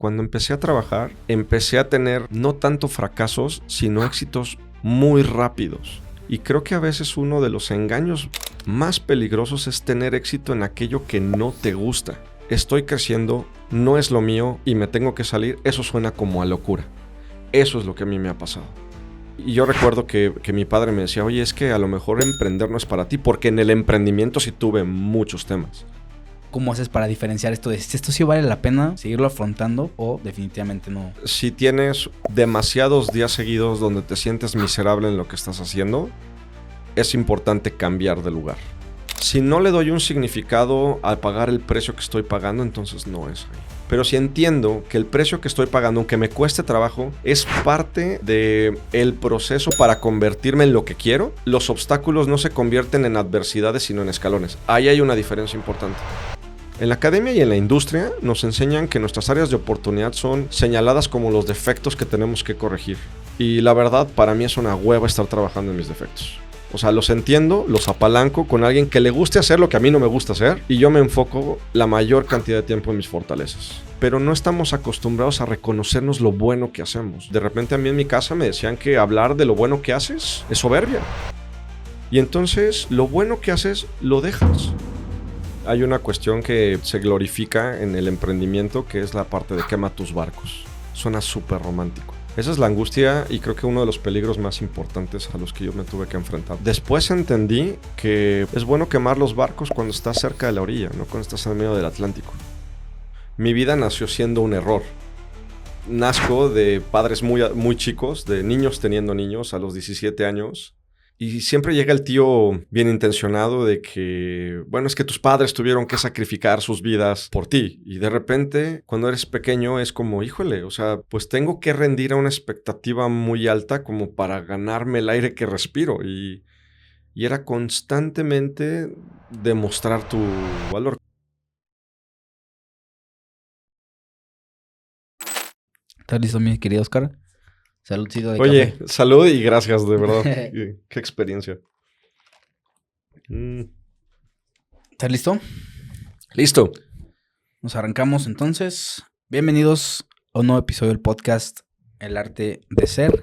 cuando empecé a trabajar, empecé a tener no tanto fracasos, sino éxitos muy rápidos. Y creo que a veces uno de los engaños más peligrosos es tener éxito en aquello que no te gusta. Estoy creciendo, no es lo mío y me tengo que salir. Eso suena como a locura. Eso es lo que a mí me ha pasado. Y yo recuerdo que mi padre me decía, oye, es que a lo mejor emprender no es para ti, porque en el emprendimiento sí tuve muchos temas. ¿Cómo haces para diferenciar esto de si esto sí vale la pena seguirlo afrontando o definitivamente no? Si tienes demasiados días seguidos donde te sientes miserable en lo que estás haciendo, es importante cambiar de lugar. Si no le doy un significado al pagar el precio que estoy pagando, entonces no es ahí. Pero si entiendo que el precio que estoy pagando, aunque me cueste trabajo, es parte del proceso para convertirme en lo que quiero, los obstáculos no se convierten en adversidades, sino en escalones. Ahí hay una diferencia importante. En la academia y en la industria nos enseñan que nuestras áreas de oportunidad son señaladas como los defectos que tenemos que corregir. Y la verdad, para mí es una hueva estar trabajando en mis defectos. O sea, los entiendo, los apalanco con alguien que le guste hacer lo que a mí no me gusta hacer y yo me enfoco la mayor cantidad de tiempo en mis fortalezas. Pero no estamos acostumbrados a reconocernos lo bueno que hacemos. De repente a mí en mi casa me decían que hablar de lo bueno que haces es soberbia. Y entonces lo bueno que haces lo dejas. Hay una cuestión que se glorifica en el emprendimiento que es la parte de quema tus barcos. Suena súper romántico. Esa es la angustia y creo que uno de los peligros más importantes a los que yo me tuve que enfrentar. Después entendí que es bueno quemar los barcos cuando estás cerca de la orilla, no cuando estás en medio del Atlántico. Mi vida nació siendo un error. Nazco de padres muy chicos, de niños teniendo niños a los 17 años. Y siempre llega el tío bien intencionado de que, bueno, es que tus padres tuvieron que sacrificar sus vidas por ti. Y de repente, cuando eres pequeño, es como, híjole, o sea, pues tengo que rendir a una expectativa muy alta como para ganarme el aire que respiro. Y era constantemente demostrar tu valor. ¿Estás listo, mi querido Oscar? Saludcito de Oye, café. salud y gracias, de verdad. Qué experiencia. ¿Estás listo? Listo. Nos arrancamos entonces. Bienvenidos a un nuevo episodio del podcast El Arte de Ser.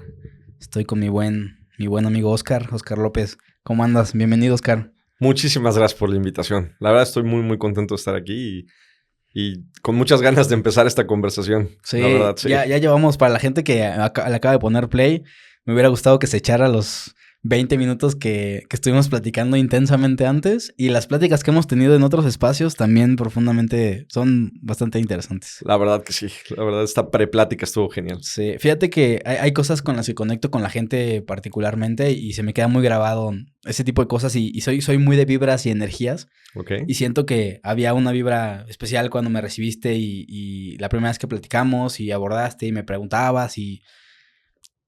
Estoy con mi buen amigo Oscar López. ¿Cómo andas? Bienvenido, Oscar. Muchísimas gracias por la invitación. La verdad estoy muy contento de estar aquí y con muchas ganas de empezar esta conversación. Sí, la verdad, sí. Ya llevamos, para la gente que le acaba de poner play, me hubiera gustado que se echara los 20 minutos que estuvimos platicando intensamente antes, y las pláticas que hemos tenido en otros espacios también profundamente son bastante interesantes. La verdad que sí. La verdad, esta preplática estuvo genial. Sí, fíjate que hay cosas con las que conecto con la gente particularmente y se me queda muy grabado ese tipo de cosas y soy muy de vibras y energías. Okay. Y siento que había una vibra especial cuando me recibiste y la primera vez que platicamos y abordaste y me preguntabas y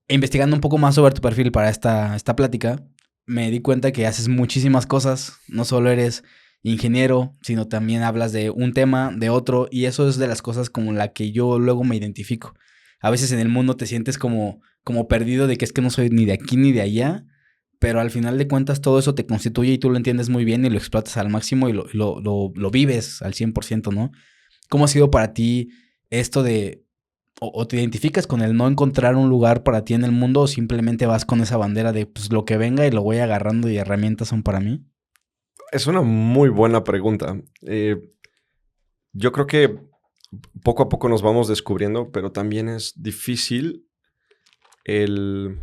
investigando un poco más sobre tu perfil para esta plática, me di cuenta que haces muchísimas cosas. No solo eres ingeniero, sino también hablas de un tema, de otro, y eso es de las cosas como la que yo luego me identifico. A veces en el mundo te sientes como perdido de que es que no soy ni de aquí ni de allá, pero al final de cuentas todo eso te constituye y tú lo entiendes muy bien y lo explotas al máximo y lo vives al 100%, ¿no? ¿Cómo ha sido para ti esto de... o te identificas con el no encontrar un lugar para ti en el mundo o simplemente vas con esa bandera de pues lo que venga y lo voy agarrando y herramientas son para mí? Es una muy buena pregunta. Yo creo que poco a poco nos vamos descubriendo, pero también es difícil el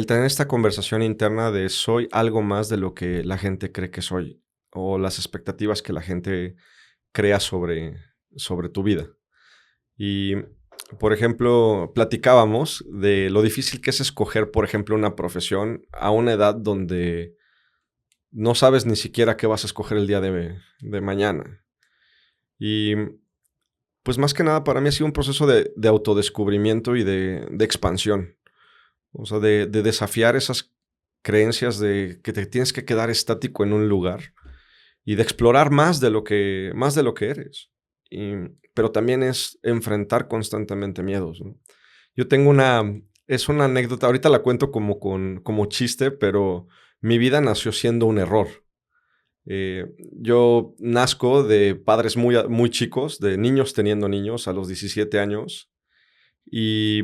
tener esta conversación interna de soy algo más de lo que la gente cree que soy o las expectativas que la gente crea sobre tu vida. Y, por ejemplo, platicábamos de lo difícil que es escoger, por ejemplo, una profesión a una edad donde no sabes ni siquiera qué vas a escoger el día de mañana. Y pues más que nada para mí ha sido un proceso de autodescubrimiento y de expansión. O sea, de desafiar esas creencias de que te tienes que quedar estático en un lugar y de explorar más de lo que eres. Pero también es enfrentar constantemente miedos, ¿no? Yo tengo es una anécdota, ahorita la cuento como chiste, pero mi vida nació siendo un error. Yo nazco de padres muy chicos, de niños teniendo niños a los 17 años. Y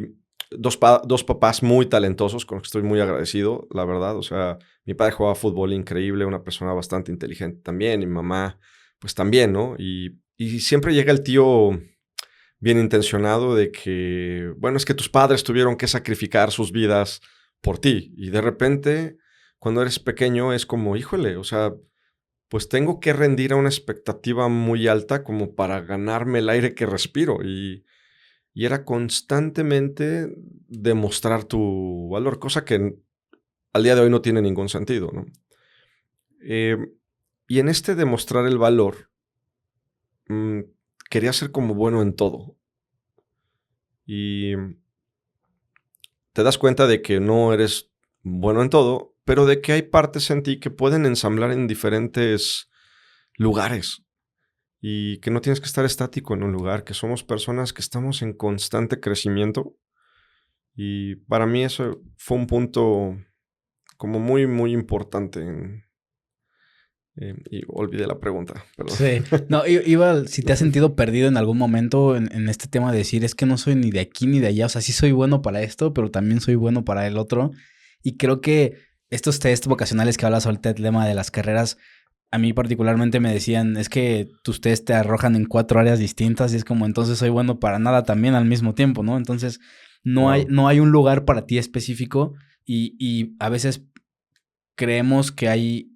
dos papás muy talentosos con los que estoy muy agradecido, la verdad. O sea, mi padre jugaba fútbol increíble, una persona bastante inteligente también, y mi mamá, pues también, ¿no? Y siempre llega el tío bien intencionado de que, bueno, es que tus padres tuvieron que sacrificar sus vidas por ti. Y de repente, cuando eres pequeño, es como, híjole, o sea, pues tengo que rendir a una expectativa muy alta como para ganarme el aire que respiro. Y era constantemente demostrar tu valor, cosa que al día de hoy no tiene ningún sentido, ¿no? Eh, y en este demostrar el valor, mm, quería ser como bueno en todo. Y te das cuenta de que no eres bueno en todo, pero de que hay partes en ti que pueden ensamblar en diferentes lugares. Y que no tienes que estar estático en un lugar, que somos personas que estamos en constante crecimiento. Y para mí eso fue un punto como muy, muy importante. Y olvidé la pregunta, perdón. Sí. No, iba, si te has sentido perdido en algún momento en este tema de decir, es que no soy ni de aquí ni de allá. O sea, sí soy bueno para esto, pero también soy bueno para el otro. Y creo que estos test vocacionales que hablas ahorita, el tema de las carreras, a mí particularmente me decían, es que tus test te arrojan en 4 áreas distintas y es como, entonces soy bueno para nada también al mismo tiempo, ¿no? Entonces, Wow. no hay un lugar para ti específico y a veces creemos que hay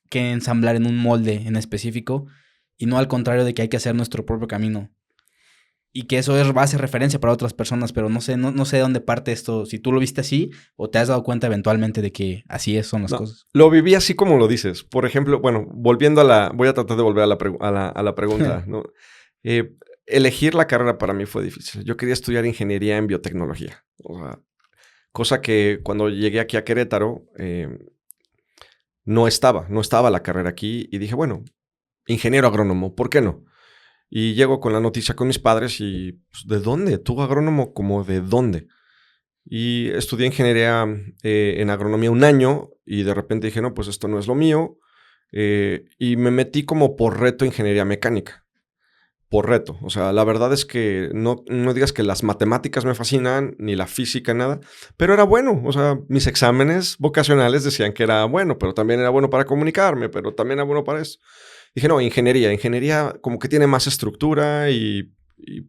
que ensamblar en un molde en específico y no al contrario de que hay que hacer nuestro propio camino. Y que eso va a ser referencia para otras personas, pero no sé, no sé de dónde parte esto, si tú lo viste así o te has dado cuenta eventualmente de que así son las No, cosas. lo viví así como lo dices. Por ejemplo, bueno, volviendo voy a tratar de volver a la pregunta, ¿no? Eh, Elegir la carrera para mí fue difícil. Yo quería estudiar ingeniería en biotecnología. O sea, cosa que cuando llegué aquí a Querétaro, no estaba la carrera aquí. Y dije, bueno, ingeniero agrónomo, ¿por qué no? Y llego con la noticia con mis padres y, pues, ¿de dónde? ¿Tú agrónomo como de dónde? Y estudié ingeniería en agronomía un año y de repente dije, no, pues esto no es lo mío. Y me metí como por reto ingeniería mecánica. Por reto. O sea, la verdad es que no digas que las matemáticas me fascinan, ni la física, nada, pero era bueno. O sea, mis exámenes vocacionales decían que era bueno, pero también era bueno para comunicarme, pero también era bueno para eso. Dije, no, ingeniería como que tiene más estructura y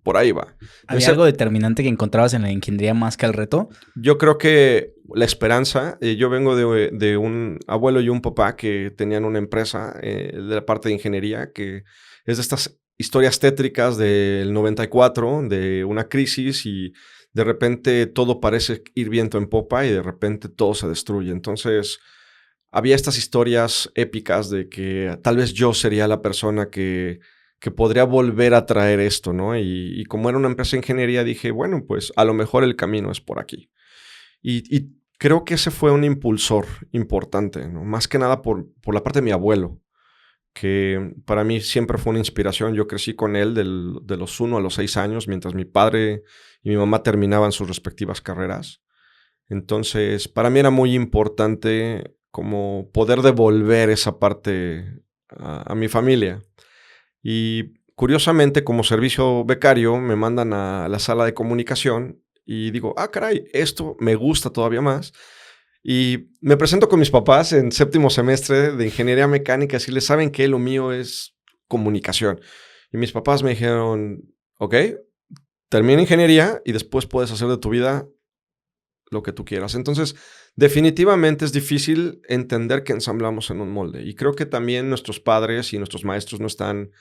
por ahí va. ¿Había algo determinante que encontrabas en la ingeniería más que el reto? Yo creo que la esperanza, yo vengo de un abuelo y un papá que tenían una empresa de la parte de ingeniería, que es de estas historias tétricas del 94, de una crisis y de repente todo parece ir viento en popa y de repente todo se destruye. Entonces, había estas historias épicas de que tal vez yo sería la persona que podría volver a traer esto, ¿no? Y como era una empresa de ingeniería, dije, bueno, pues a lo mejor el camino es por aquí. Y creo que ese fue un impulsor importante, ¿no? Más que nada por la parte de mi abuelo, que para mí siempre fue una inspiración. Yo crecí con él de los 1 a los 6 años, mientras mi padre y mi mamá terminaban sus respectivas carreras. Entonces, para mí era muy importante como poder devolver esa parte a mi familia. Y curiosamente, como servicio becario, me mandan a la sala de comunicación y digo, ah, caray, esto me gusta todavía más. Y me presento con mis papás en séptimo semestre de ingeniería mecánica y les saben que lo mío es comunicación. Y mis papás me dijeron, ok, termina ingeniería y después puedes hacer de tu vida lo que tú quieras. Entonces, definitivamente es difícil entender que ensamblamos en un molde. Y creo que también nuestros padres y nuestros maestros no están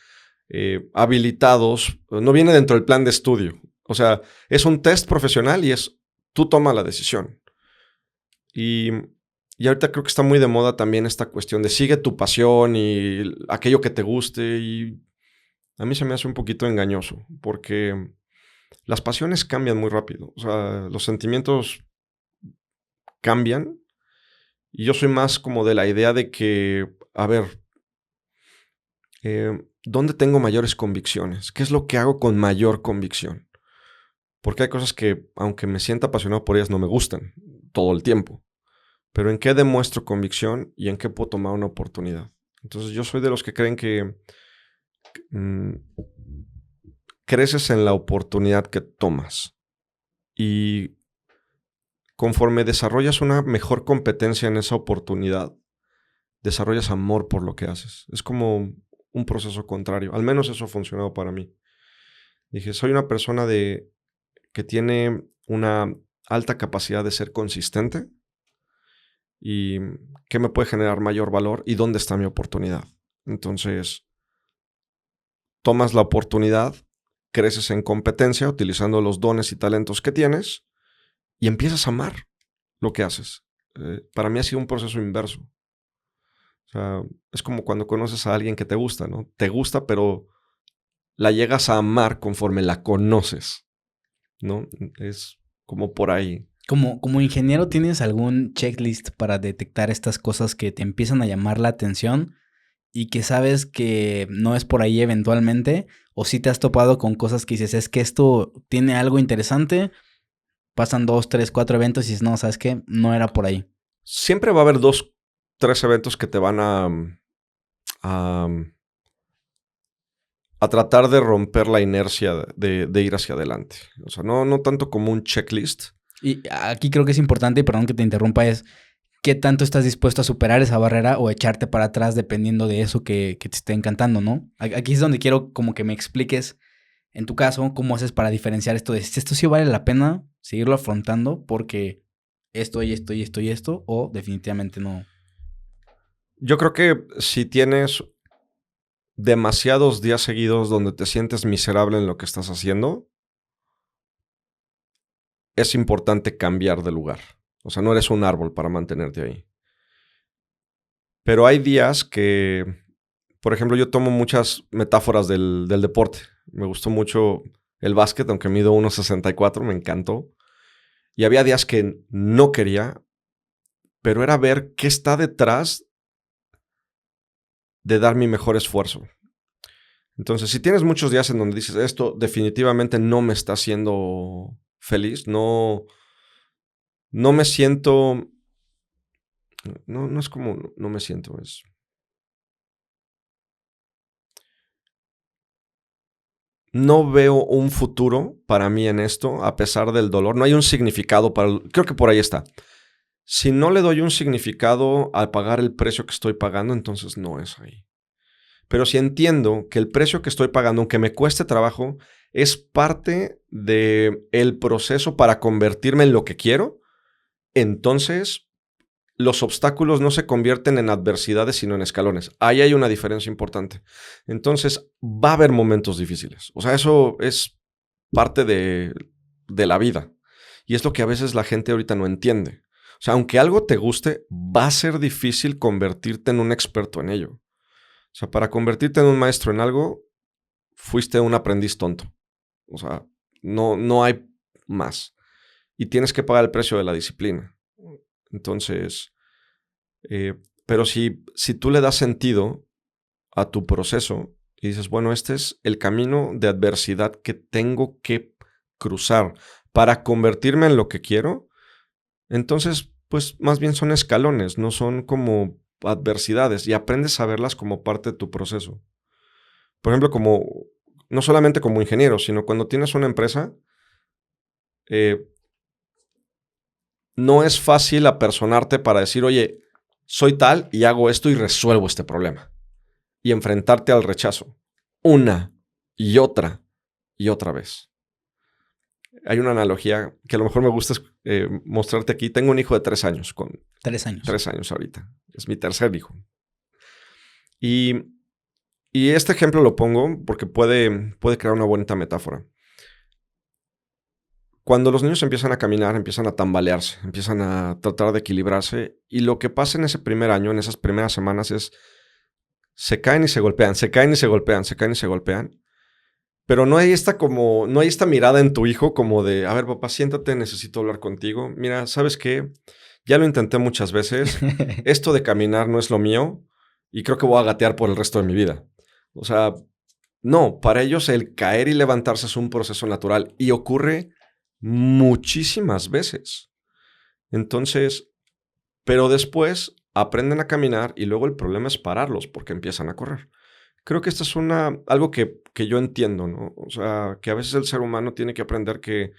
habilitados, no viene dentro del plan de estudio. O sea, es un test profesional y es tú toma la decisión. Y, y ahorita creo que está muy de moda también esta cuestión de sigue tu pasión y aquello que te guste. Y a mí se me hace un poquito engañoso porque las pasiones cambian muy rápido. O sea, los sentimientos cambian. Y yo soy más como de la idea de que, a ver, ¿dónde tengo mayores convicciones? ¿Qué es lo que hago con mayor convicción? Porque hay cosas que, aunque me sienta apasionado por ellas, no me gustan todo el tiempo. Pero ¿en qué demuestro convicción y en qué puedo tomar una oportunidad? Entonces yo soy de los que creen que mm, creces en la oportunidad que tomas. Y conforme desarrollas una mejor competencia en esa oportunidad, desarrollas amor por lo que haces. Es como un proceso contrario. Al menos eso ha funcionado para mí. Dije, soy una persona que tiene una alta capacidad de ser consistente y qué me puede generar mayor valor y dónde está mi oportunidad. Entonces, tomas la oportunidad, creces en competencia utilizando los dones y talentos que tienes y empiezas a amar lo que haces. Para mí ha sido un proceso inverso. O sea, es como cuando conoces a alguien que te gusta, ¿no? Te gusta, pero la llegas a amar conforme la conoces, ¿no? Es como por ahí. Como ingeniero, ¿tienes algún checklist para detectar estas cosas que te empiezan a llamar la atención y que sabes que no es por ahí eventualmente? ¿O si te has topado con cosas que dices, es que esto tiene algo interesante, pasan 2, 3, 4 eventos y dices, no, ¿sabes qué? No era por ahí. Siempre va a haber 2, 3 eventos que te van a, a tratar de romper la inercia de ir hacia adelante. O sea, no tanto como un checklist. Y aquí creo que es importante, y perdón que te interrumpa, es qué tanto estás dispuesto a superar esa barrera o echarte para atrás dependiendo de eso que te esté encantando, ¿no? Aquí es donde quiero como que me expliques, en tu caso, cómo haces para diferenciar esto de si esto sí vale la pena seguirlo afrontando porque esto y esto y esto y esto, o definitivamente no. Yo creo que si tienes demasiados días seguidos donde te sientes miserable en lo que estás haciendo, es importante cambiar de lugar. O sea, no eres un árbol para mantenerte ahí. Pero hay días que, por ejemplo, yo tomo muchas metáforas del deporte. Me gustó mucho el básquet, aunque mido 1.64, me encantó. Y había días que no quería, pero era ver qué está detrás de dar mi mejor esfuerzo. Entonces, si tienes muchos días en donde dices, esto definitivamente no me está haciendo feliz, no me siento, no es como, no me siento, no veo un futuro para mí en esto, a pesar del dolor, no hay un significado creo que por ahí está. Si no le doy un significado al pagar el precio que estoy pagando, entonces no es ahí. Pero si entiendo que el precio que estoy pagando, aunque me cueste trabajo, es parte del proceso para convertirme en lo que quiero, entonces los obstáculos no se convierten en adversidades, sino en escalones. Ahí hay una diferencia importante. Entonces va a haber momentos difíciles. O sea, eso es parte de la vida. Y es lo que a veces la gente ahorita no entiende. O sea, aunque algo te guste, va a ser difícil convertirte en un experto en ello. O sea, para convertirte en un maestro en algo, fuiste un aprendiz tonto. O sea, no hay más. Y tienes que pagar el precio de la disciplina. Entonces, pero si tú le das sentido a tu proceso y dices, bueno, este es el camino de adversidad que tengo que cruzar para convertirme en lo que quiero, entonces, pues más bien son escalones, no son como adversidades y aprendes a verlas como parte de tu proceso. Por ejemplo, no solamente como ingeniero, sino cuando tienes una empresa, no es fácil apersonarte para decir, oye, soy tal y hago esto y resuelvo este problema. Y enfrentarte al rechazo una y otra vez. Hay una analogía que a lo mejor me gusta mostrarte aquí. Tengo un hijo de 3 años. 3 años. 3 años ahorita. Es mi tercer hijo. Y este ejemplo lo pongo porque puede crear una bonita metáfora. Cuando los niños empiezan a caminar, empiezan a tambalearse, empiezan a tratar de equilibrarse. Y lo que pasa en ese primer año, en esas primeras semanas, es se caen y se golpean, se caen y se golpean, se caen y se golpean. Pero no hay esta mirada en tu hijo como de, a ver, papá, siéntate, necesito hablar contigo. Mira, ¿sabes qué? Ya lo intenté muchas veces. Esto de caminar no es lo mío y creo que voy a gatear por el resto de mi vida. O sea, no, para ellos el caer y levantarse es un proceso natural y ocurre muchísimas veces. Entonces, pero después aprenden a caminar y luego el problema es pararlos porque empiezan a correr. Creo que esto es algo que yo entiendo, ¿no? O sea, que a veces el ser humano tiene que aprender que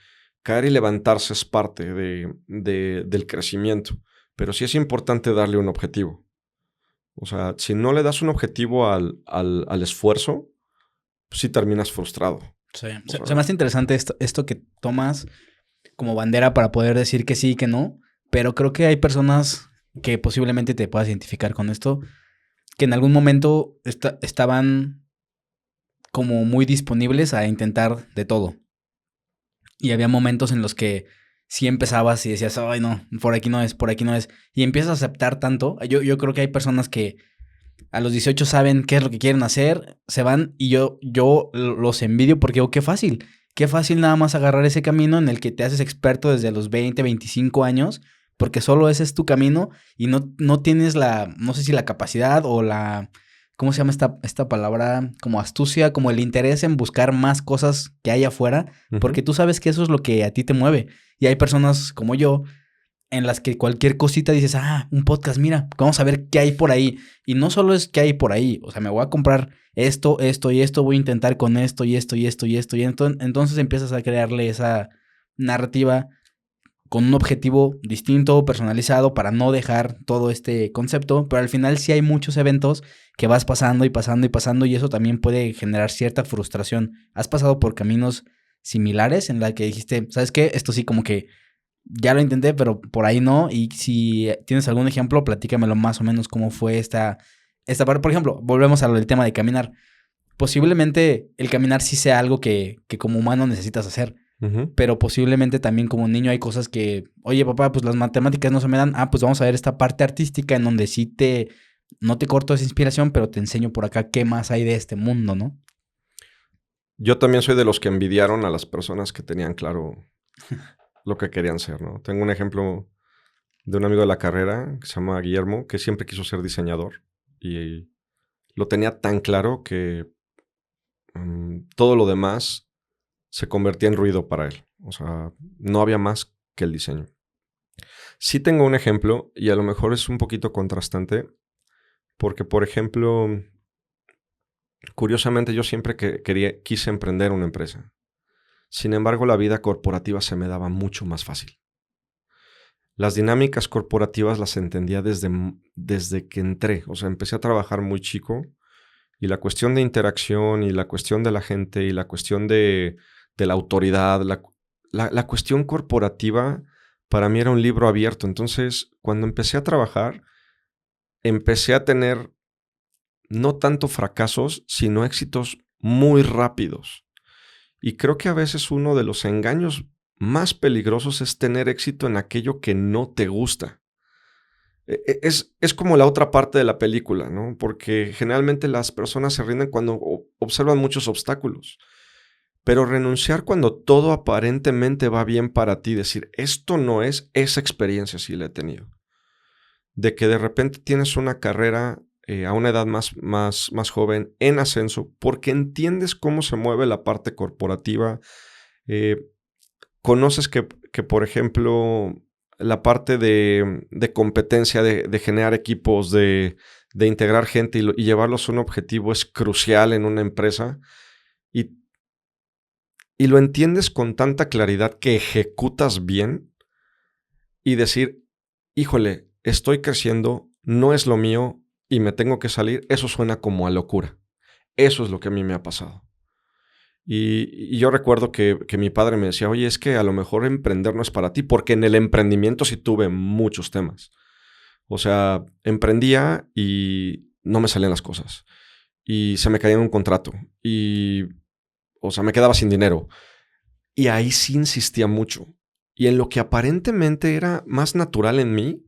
caer y levantarse es parte del crecimiento, pero sí es importante darle un objetivo. O sea, si no le das un objetivo al esfuerzo, pues sí terminas frustrado. Sí. Se me hace interesante esto que tomas como bandera para poder decir que sí y que no, pero creo que hay personas que posiblemente te puedas identificar con esto, que en algún momento estaban como muy disponibles a intentar de todo. Y había momentos en los que sí empezabas y decías, ay no, por aquí no es, por aquí no es. Y empiezas a aceptar tanto. Yo creo que hay personas que a los 18 saben qué es lo que quieren hacer, se van y yo los envidio porque digo, qué fácil nada más agarrar ese camino en el que te haces experto desde los 20, 25 años, porque solo ese es tu camino y no tienes no sé si la capacidad o ¿cómo se llama esta palabra? Como astucia, como el interés en buscar más cosas que hay afuera, porque tú sabes que eso es lo que a ti te mueve. Y hay personas como yo en las que cualquier cosita dices, un podcast, mira, vamos a ver qué hay por ahí. Y no solo es qué hay por ahí, o sea, me voy a comprar esto, esto y esto, voy a intentar con esto y esto y esto y esto. Y entonces empiezas a crearle esa narrativa con un objetivo distinto, personalizado, para no dejar todo este concepto. Pero al final sí hay muchos eventos que vas pasando y pasando y pasando y eso también puede generar cierta frustración. ¿Has pasado por caminos similares en la que dijiste, ¿sabes qué? Esto sí como que ya lo intenté, pero por ahí no. Y si tienes algún ejemplo, platícamelo más o menos cómo fue esta parte. Por ejemplo, volvemos a lo del tema de caminar. Posiblemente el caminar sí sea algo que como humano necesitas hacer. Pero posiblemente también como niño hay cosas que, oye papá, pues las matemáticas no se me dan. Pues vamos a ver esta parte artística en donde sí no te corto esa inspiración, pero te enseño por acá qué más hay de este mundo, ¿no? Yo también soy de los que envidiaron a las personas que tenían claro lo que querían ser, ¿no? Tengo un ejemplo de un amigo de la carrera que se llama Guillermo, que siempre quiso ser diseñador y lo tenía tan claro que todo lo demás se convertía en ruido para él. O sea, no había más que el diseño. Sí tengo un ejemplo y a lo mejor es un poquito contrastante porque, por ejemplo, curiosamente yo siempre quise emprender una empresa. Sin embargo, la vida corporativa se me daba mucho más fácil. Las dinámicas corporativas las entendía desde que entré. O sea, empecé a trabajar muy chico y la cuestión de interacción y la cuestión de la gente y la cuestión de la autoridad, la cuestión corporativa para mí era un libro abierto. Entonces, cuando empecé a trabajar, empecé a tener no tanto fracasos, sino éxitos muy rápidos. Y creo que a veces uno de los engaños más peligrosos es tener éxito en aquello que no te gusta. Es como la otra parte de la película, ¿no? Porque generalmente las personas se rinden cuando observan muchos obstáculos. Pero renunciar cuando todo aparentemente va bien para ti, decir, esto no es, esa experiencia sí la he tenido. De que de repente tienes una carrera a una edad más joven en ascenso, porque entiendes cómo se mueve la parte corporativa. Conoces que, por ejemplo, la parte de competencia, de generar equipos, de integrar gente y llevarlos a un objetivo es crucial en una empresa. Y lo entiendes con tanta claridad que ejecutas bien y decir, híjole, estoy creciendo, no es lo mío y me tengo que salir, eso suena como a locura. Eso es lo que a mí me ha pasado. Y yo recuerdo que mi padre me decía, oye, es que a lo mejor emprender no es para ti, porque en el emprendimiento sí tuve muchos temas. O sea, emprendía y no me salían las cosas. Y se me caía un contrato. O sea, me quedaba sin dinero. Y ahí sí insistía mucho. Y en lo que aparentemente era más natural en mí,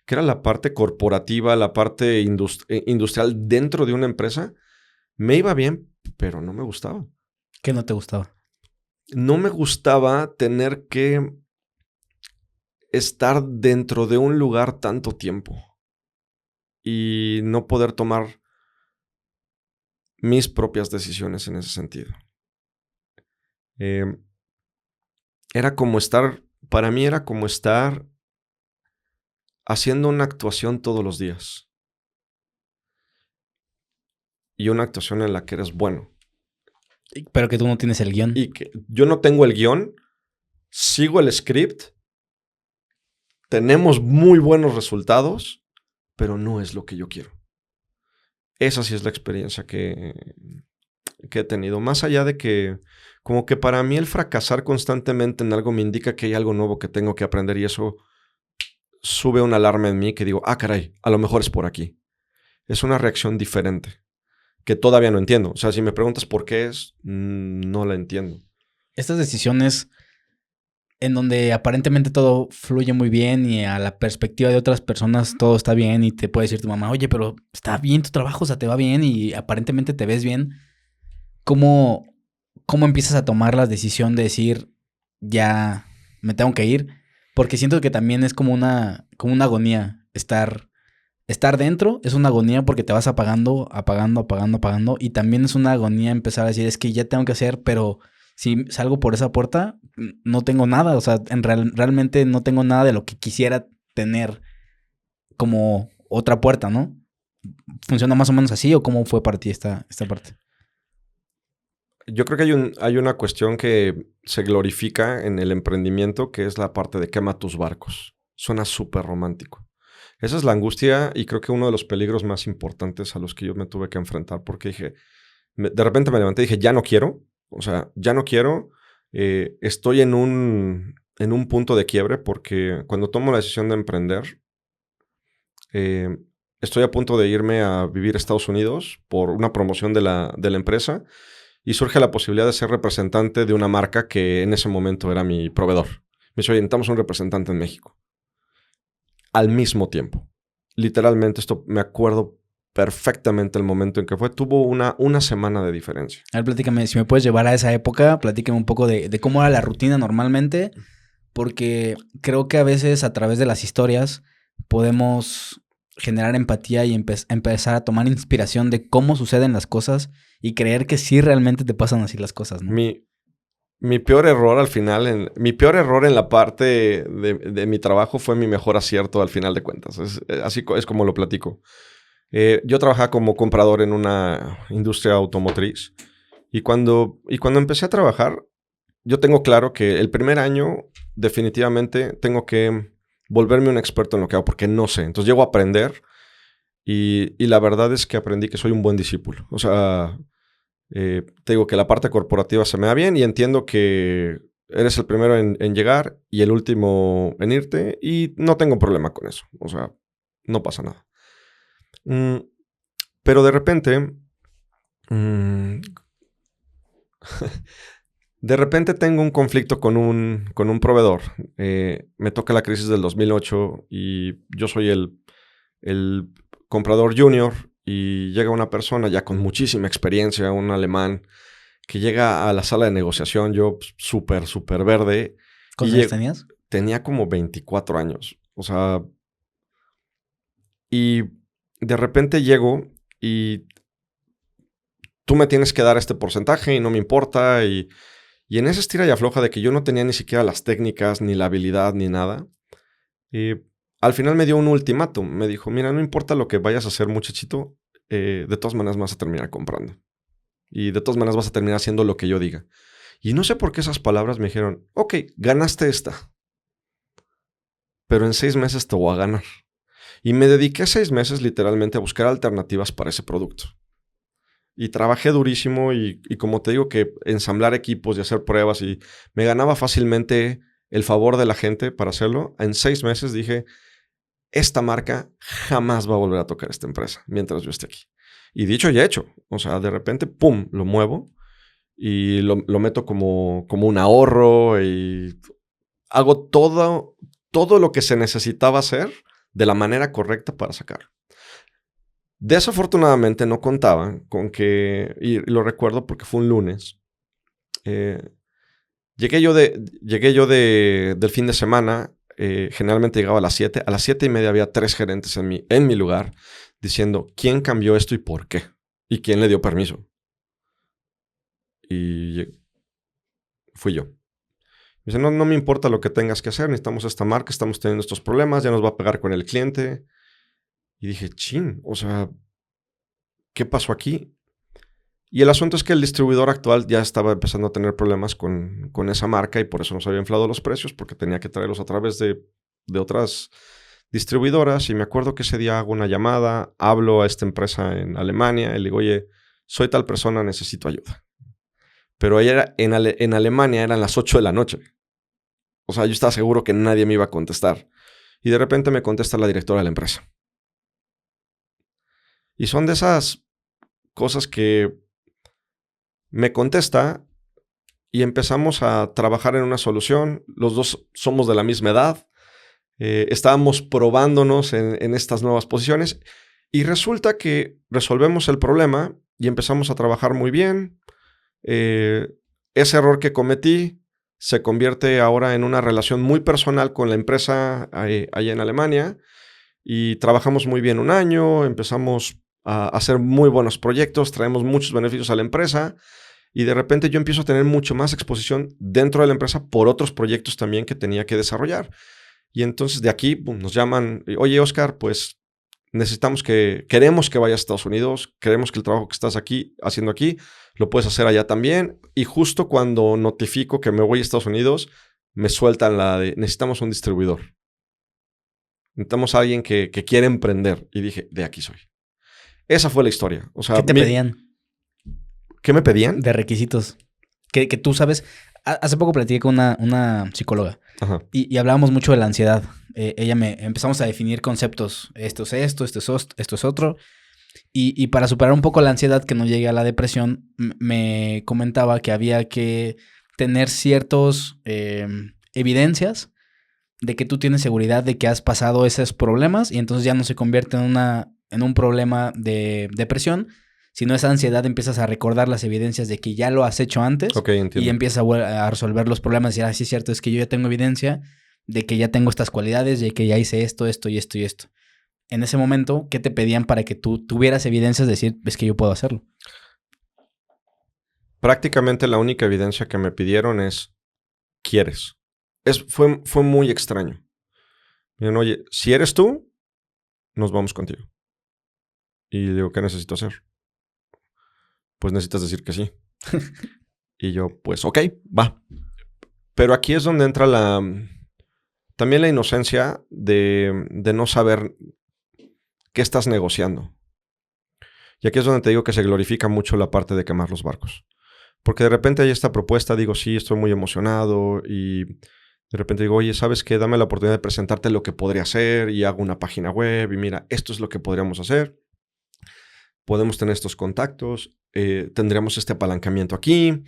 que era la parte corporativa, la parte industrial dentro de una empresa, me iba bien, pero no me gustaba. ¿Qué no te gustaba? No me gustaba tener que estar dentro de un lugar tanto tiempo y no poder tomar mis propias decisiones en ese sentido. Era como estar, para mí era como estar haciendo una actuación todos los días. Y una actuación en la que eres bueno. Pero que tú no tienes el guión. Y que yo no tengo el guión, sigo el script, tenemos muy buenos resultados, pero no es lo que yo quiero. Esa sí es la experiencia que he tenido. Más allá de que, como que para mí el fracasar constantemente en algo me indica que hay algo nuevo que tengo que aprender y eso sube una alarma en mí que digo, caray, a lo mejor es por aquí. Es una reacción diferente que todavía no entiendo. O sea, si me preguntas por qué es, no la entiendo. Estas decisiones en donde aparentemente todo fluye muy bien y a la perspectiva de otras personas todo está bien y te puede decir tu mamá, oye, pero está bien tu trabajo, o sea, te va bien y aparentemente te ves bien. ¿Cómo empiezas a tomar la decisión de decir, ya me tengo que ir? Porque siento que también es como una agonía estar dentro, es una agonía porque te vas apagando y también es una agonía empezar a decir, es que ya tengo que hacer, pero si salgo por esa puerta, no tengo nada, o sea, realmente no tengo nada de lo que quisiera tener como otra puerta, ¿no? ¿Funciona más o menos así o cómo fue para ti esta parte? Yo creo que hay una cuestión que se glorifica en el emprendimiento, que es la parte de quema tus barcos. Suena súper romántico. Esa es la angustia y creo que uno de los peligros más importantes a los que yo me tuve que enfrentar, porque de repente me levanté y dije, ya no quiero, o sea, ya no quiero, estoy en un punto de quiebre porque cuando tomo la decisión de emprender, estoy a punto de irme a vivir a Estados Unidos por una promoción de la empresa y surge la posibilidad de ser representante de una marca que en ese momento era mi proveedor. Me dice, oye, necesitamos un representante en México. Al mismo tiempo. Literalmente, esto me acuerdo perfectamente el momento en que fue. Tuvo una semana de diferencia. A ver, platícame, si me puedes llevar a esa época, platícame un poco de cómo era la rutina normalmente, porque creo que a veces a través de las historias podemos generar empatía y empezar a tomar inspiración de cómo suceden las cosas y creer que sí realmente te pasan así las cosas, ¿no? Mi peor error al final, mi peor error en la parte de mi trabajo fue mi mejor acierto al final de cuentas. Así es como lo platico. Yo trabajaba como comprador en una industria automotriz y cuando empecé a trabajar, yo tengo claro que el primer año definitivamente tengo que volverme un experto en lo que hago porque no sé. Entonces llego a aprender y la verdad es que aprendí que soy un buen discípulo. O sea, te digo que la parte corporativa se me da bien y entiendo que eres el primero en llegar y el último en irte y no tengo problema con eso. O sea, no pasa nada. Pero de repente, de repente tengo un conflicto con un proveedor. Me toca la crisis del 2008 y yo soy el comprador junior y llega una persona ya con muchísima experiencia, un alemán, que llega a la sala de negociación, yo súper, súper verde. ¿Cuántos años tenías? Tenía como 24 años. O sea, y de repente llego y tú me tienes que dar este porcentaje y no me importa. Y en esa estira y afloja de que yo no tenía ni siquiera las técnicas, ni la habilidad, ni nada. Al final me dio un ultimátum. Me dijo, mira, no importa lo que vayas a hacer, muchachito, de todas maneras vas a terminar comprando. Y de todas maneras vas a terminar haciendo lo que yo diga. Y no sé por qué esas palabras me dijeron, ok, ganaste esta. Pero en 6 meses te voy a ganar. Y me dediqué 6 meses literalmente a buscar alternativas para ese producto. Y trabajé durísimo y como te digo que ensamblar equipos y hacer pruebas y me ganaba fácilmente el favor de la gente para hacerlo. En 6 meses dije, esta marca jamás va a volver a tocar esta empresa mientras yo esté aquí. Y dicho y hecho, o sea, de repente, pum, lo muevo y lo meto como un ahorro y hago todo lo que se necesitaba hacer de la manera correcta para sacarlo. Desafortunadamente no contaba con que, y lo recuerdo porque fue un lunes, llegué yo del fin de semana, generalmente llegaba a las 7, a las 7:30 había 3 gerentes en mi lugar diciendo quién cambió esto y por qué, y quién le dio permiso. Y fui yo. Me dice, no me importa lo que tengas que hacer, necesitamos esta marca, estamos teniendo estos problemas, ya nos va a pegar con el cliente. Y dije, chin, o sea, ¿qué pasó aquí? Y el asunto es que el distribuidor actual ya estaba empezando a tener problemas con esa marca y por eso nos había inflado los precios, porque tenía que traerlos a través de otras distribuidoras. Y me acuerdo que ese día hago una llamada, hablo a esta empresa en Alemania y le digo, oye, soy tal persona, necesito ayuda. Pero en Alemania eran las 8 de la noche. O sea, yo estaba seguro que nadie me iba a contestar. Y de repente me contesta la directora de la empresa. Y son de esas cosas que me contesta y empezamos a trabajar en una solución. Los dos somos de la misma edad. Estábamos probándonos en estas nuevas posiciones. Y resulta que resolvemos el problema y empezamos a trabajar muy bien. Ese error que cometí se convierte ahora en una relación muy personal con la empresa allá en Alemania y trabajamos muy bien un año, empezamos a hacer muy buenos proyectos, traemos muchos beneficios a la empresa y de repente yo empiezo a tener mucho más exposición dentro de la empresa por otros proyectos también que tenía que desarrollar. Y entonces de aquí nos llaman, oye Oscar, pues queremos que vayas a Estados Unidos, queremos que el trabajo que estás haciendo aquí, lo puedes hacer allá también. Y justo cuando notifico que me voy a Estados Unidos, me sueltan la de, necesitamos un distribuidor. Necesitamos a alguien que quiere emprender. Y dije, de aquí soy. Esa fue la historia. O sea, ¿Qué te pedían? ¿Qué me pedían? De requisitos. Que tú sabes, hace poco platiqué con una psicóloga. Ajá. Y hablábamos mucho de la ansiedad. Empezamos a definir conceptos. Esto es esto es otro. Y para superar un poco la ansiedad, que no llegue a la depresión, me comentaba que había que tener ciertas evidencias de que tú tienes seguridad de que has pasado esos problemas y entonces ya no se convierte en un problema de depresión, sino esa ansiedad empiezas a recordar las evidencias de que ya lo has hecho antes. Ok, entiendo. Y empiezas a resolver los problemas y decir, sí es cierto, es que yo ya tengo evidencia de que ya tengo estas cualidades, de que ya hice esto y esto. En ese momento, ¿qué te pedían para que tú tuvieras evidencias de decir, es que yo puedo hacerlo? Prácticamente la única evidencia que me pidieron es, ¿quieres? Fue muy extraño. Miren, oye, si eres tú, nos vamos contigo. Y digo, ¿qué necesito hacer? Pues necesitas decir que sí. Y yo, pues, ok, va. Pero aquí es donde entra también la inocencia de no saber qué estás negociando. Y aquí es donde te digo que se glorifica mucho la parte de quemar los barcos. Porque de repente hay esta propuesta, digo, sí, estoy muy emocionado y de repente digo, oye, ¿sabes qué? Dame la oportunidad de presentarte lo que podría hacer y hago una página web y mira, esto es lo que podríamos hacer. Podemos tener estos contactos, tendríamos este apalancamiento aquí,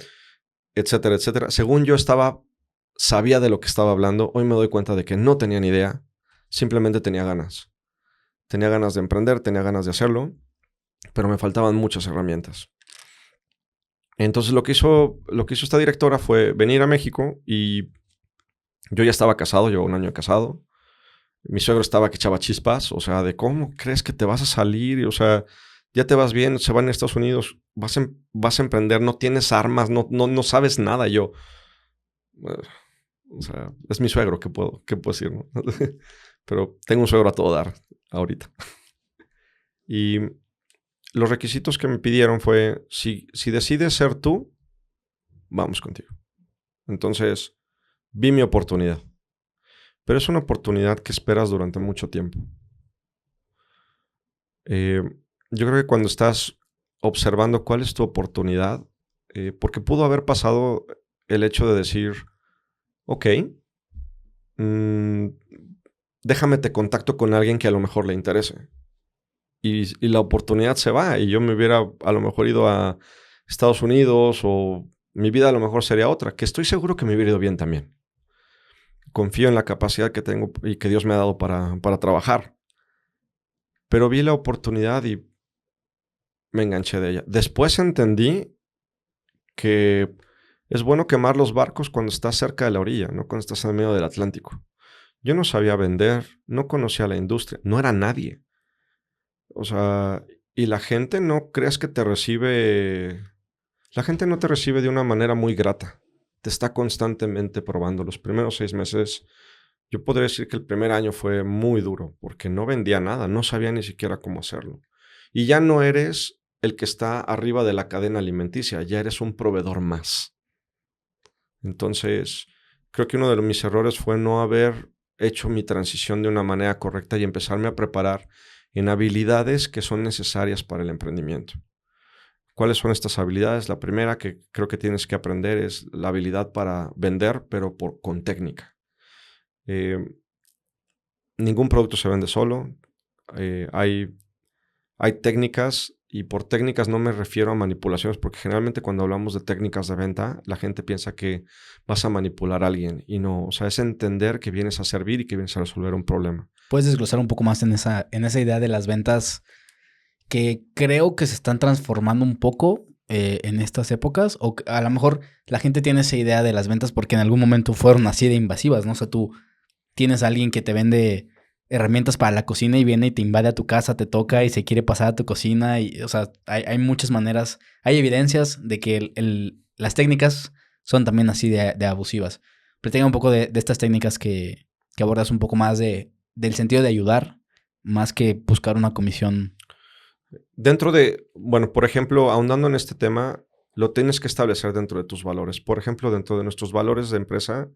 etcétera, etcétera. Según yo sabía de lo que estaba hablando, hoy me doy cuenta de que no tenía ni idea, simplemente tenía ganas. Tenía ganas de emprender, tenía ganas de hacerlo, pero me faltaban muchas herramientas. Entonces lo que hizo esta directora fue venir a México y yo ya estaba casado, llevo un año casado. Mi suegro estaba que echaba chispas, o sea, de cómo crees que te vas a salir, o sea, ya te vas bien, se van a Estados Unidos, vas a emprender, no tienes armas, no sabes nada. Yo, o sea, es mi suegro, ¿qué puedo decir, no? Pero tengo un suegro a todo dar ahorita. Y los requisitos que me pidieron fue, si decides ser tú, vamos contigo. Entonces, vi mi oportunidad. Pero es una oportunidad que esperas durante mucho tiempo. Yo creo que cuando estás observando cuál es tu oportunidad, porque pudo haber pasado el hecho de decir, ok, déjame te contacto con alguien que a lo mejor le interese. Y la oportunidad se va y yo me hubiera a lo mejor ido a Estados Unidos o mi vida a lo mejor sería otra, que estoy seguro que me hubiera ido bien también. Confío en la capacidad que tengo y que Dios me ha dado para trabajar. Pero vi la oportunidad y me enganché de ella. Después entendí que es bueno quemar los barcos cuando estás cerca de la orilla, no cuando estás en medio del Atlántico. Yo no sabía vender, no conocía la industria, no era nadie. O sea, y la gente no crees que te recibe... La gente no te recibe de una manera muy grata. te está constantemente probando. Los primeros 6 meses, yo podría decir que el primer año fue muy duro porque no vendía nada, no sabía ni siquiera cómo hacerlo. Y ya no eres el que está arriba de la cadena alimenticia, ya eres un proveedor más. Entonces, creo que uno de mis errores fue no haber hecho mi transición de una manera correcta y empezarme a preparar en habilidades que son necesarias para el emprendimiento. ¿Cuáles son estas habilidades? La primera que creo que tienes que aprender es la habilidad para vender, pero con técnica. Ningún producto se vende solo. Hay técnicas, y por técnicas no me refiero a manipulaciones, porque generalmente cuando hablamos de técnicas de venta, la gente piensa que vas a manipular a alguien, y no. O sea, es entender que vienes a servir y que vienes a resolver un problema. ¿Puedes desglosar un poco más en esa idea de las ventas que creo que se están transformando un poco en estas épocas? O a lo mejor la gente tiene esa idea de las ventas porque en algún momento fueron así de invasivas, ¿no? O sea, tú tienes a alguien que te vende herramientas para la cocina y viene y te invade a tu casa, te toca y se quiere pasar a tu cocina. Y, o sea, hay muchas maneras, hay evidencias de que las técnicas son también así de abusivas. Platica un poco de estas técnicas que abordas un poco más del sentido de ayudar, más que buscar una comisión. Dentro de, bueno, por ejemplo, ahondando en este tema, lo tienes que establecer dentro de tus valores. Por ejemplo, dentro de nuestros valores de empresa,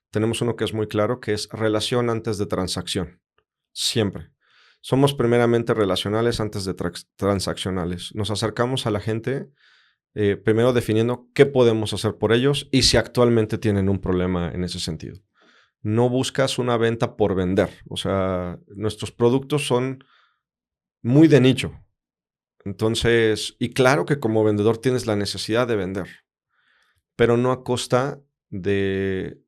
tenemos uno que es muy claro, que es relación antes de transacción. Siempre. Somos primeramente relacionales antes de transaccionales. Nos acercamos a la gente primero definiendo qué podemos hacer por ellos y si actualmente tienen un problema en ese sentido. No buscas una venta por vender. O sea, nuestros productos son muy de nicho. Entonces, y claro que como vendedor tienes la necesidad de vender, pero no a costa de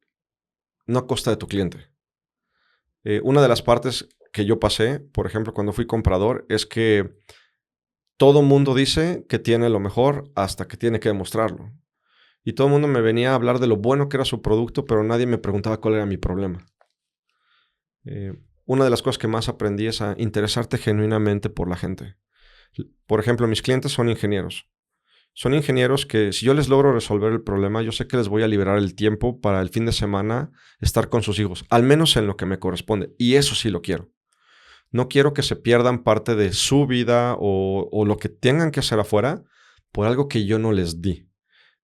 tu cliente. Una de las partes que yo pasé, por ejemplo, cuando fui comprador, es que todo mundo dice que tiene lo mejor hasta que tiene que demostrarlo. Y todo el mundo me venía a hablar de lo bueno que era su producto, pero nadie me preguntaba cuál era mi problema. Una de las cosas que más aprendí es a interesarte genuinamente por la gente. Por ejemplo, mis clientes son ingenieros. Son ingenieros que si yo les logro resolver el problema, yo sé que les voy a liberar el tiempo para el fin de semana estar con sus hijos, al menos en lo que me corresponde. Y eso sí lo quiero. No quiero que se pierdan parte de su vida o lo que tengan que hacer afuera por algo que yo no les di.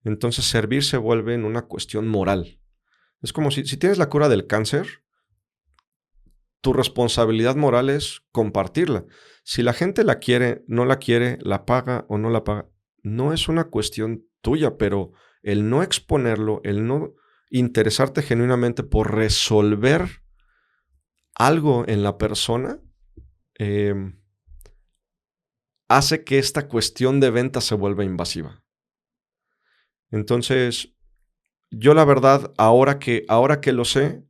Entonces servir se vuelve en una cuestión moral. Es como si tienes la cura del cáncer, tu responsabilidad moral es compartirla. Si la gente la quiere, no la quiere, la paga o no la paga, no es una cuestión tuya, pero el no exponerlo, el no interesarte genuinamente por resolver algo en la persona, hace que esta cuestión de venta se vuelva invasiva. Entonces, yo la verdad, ahora que lo sé,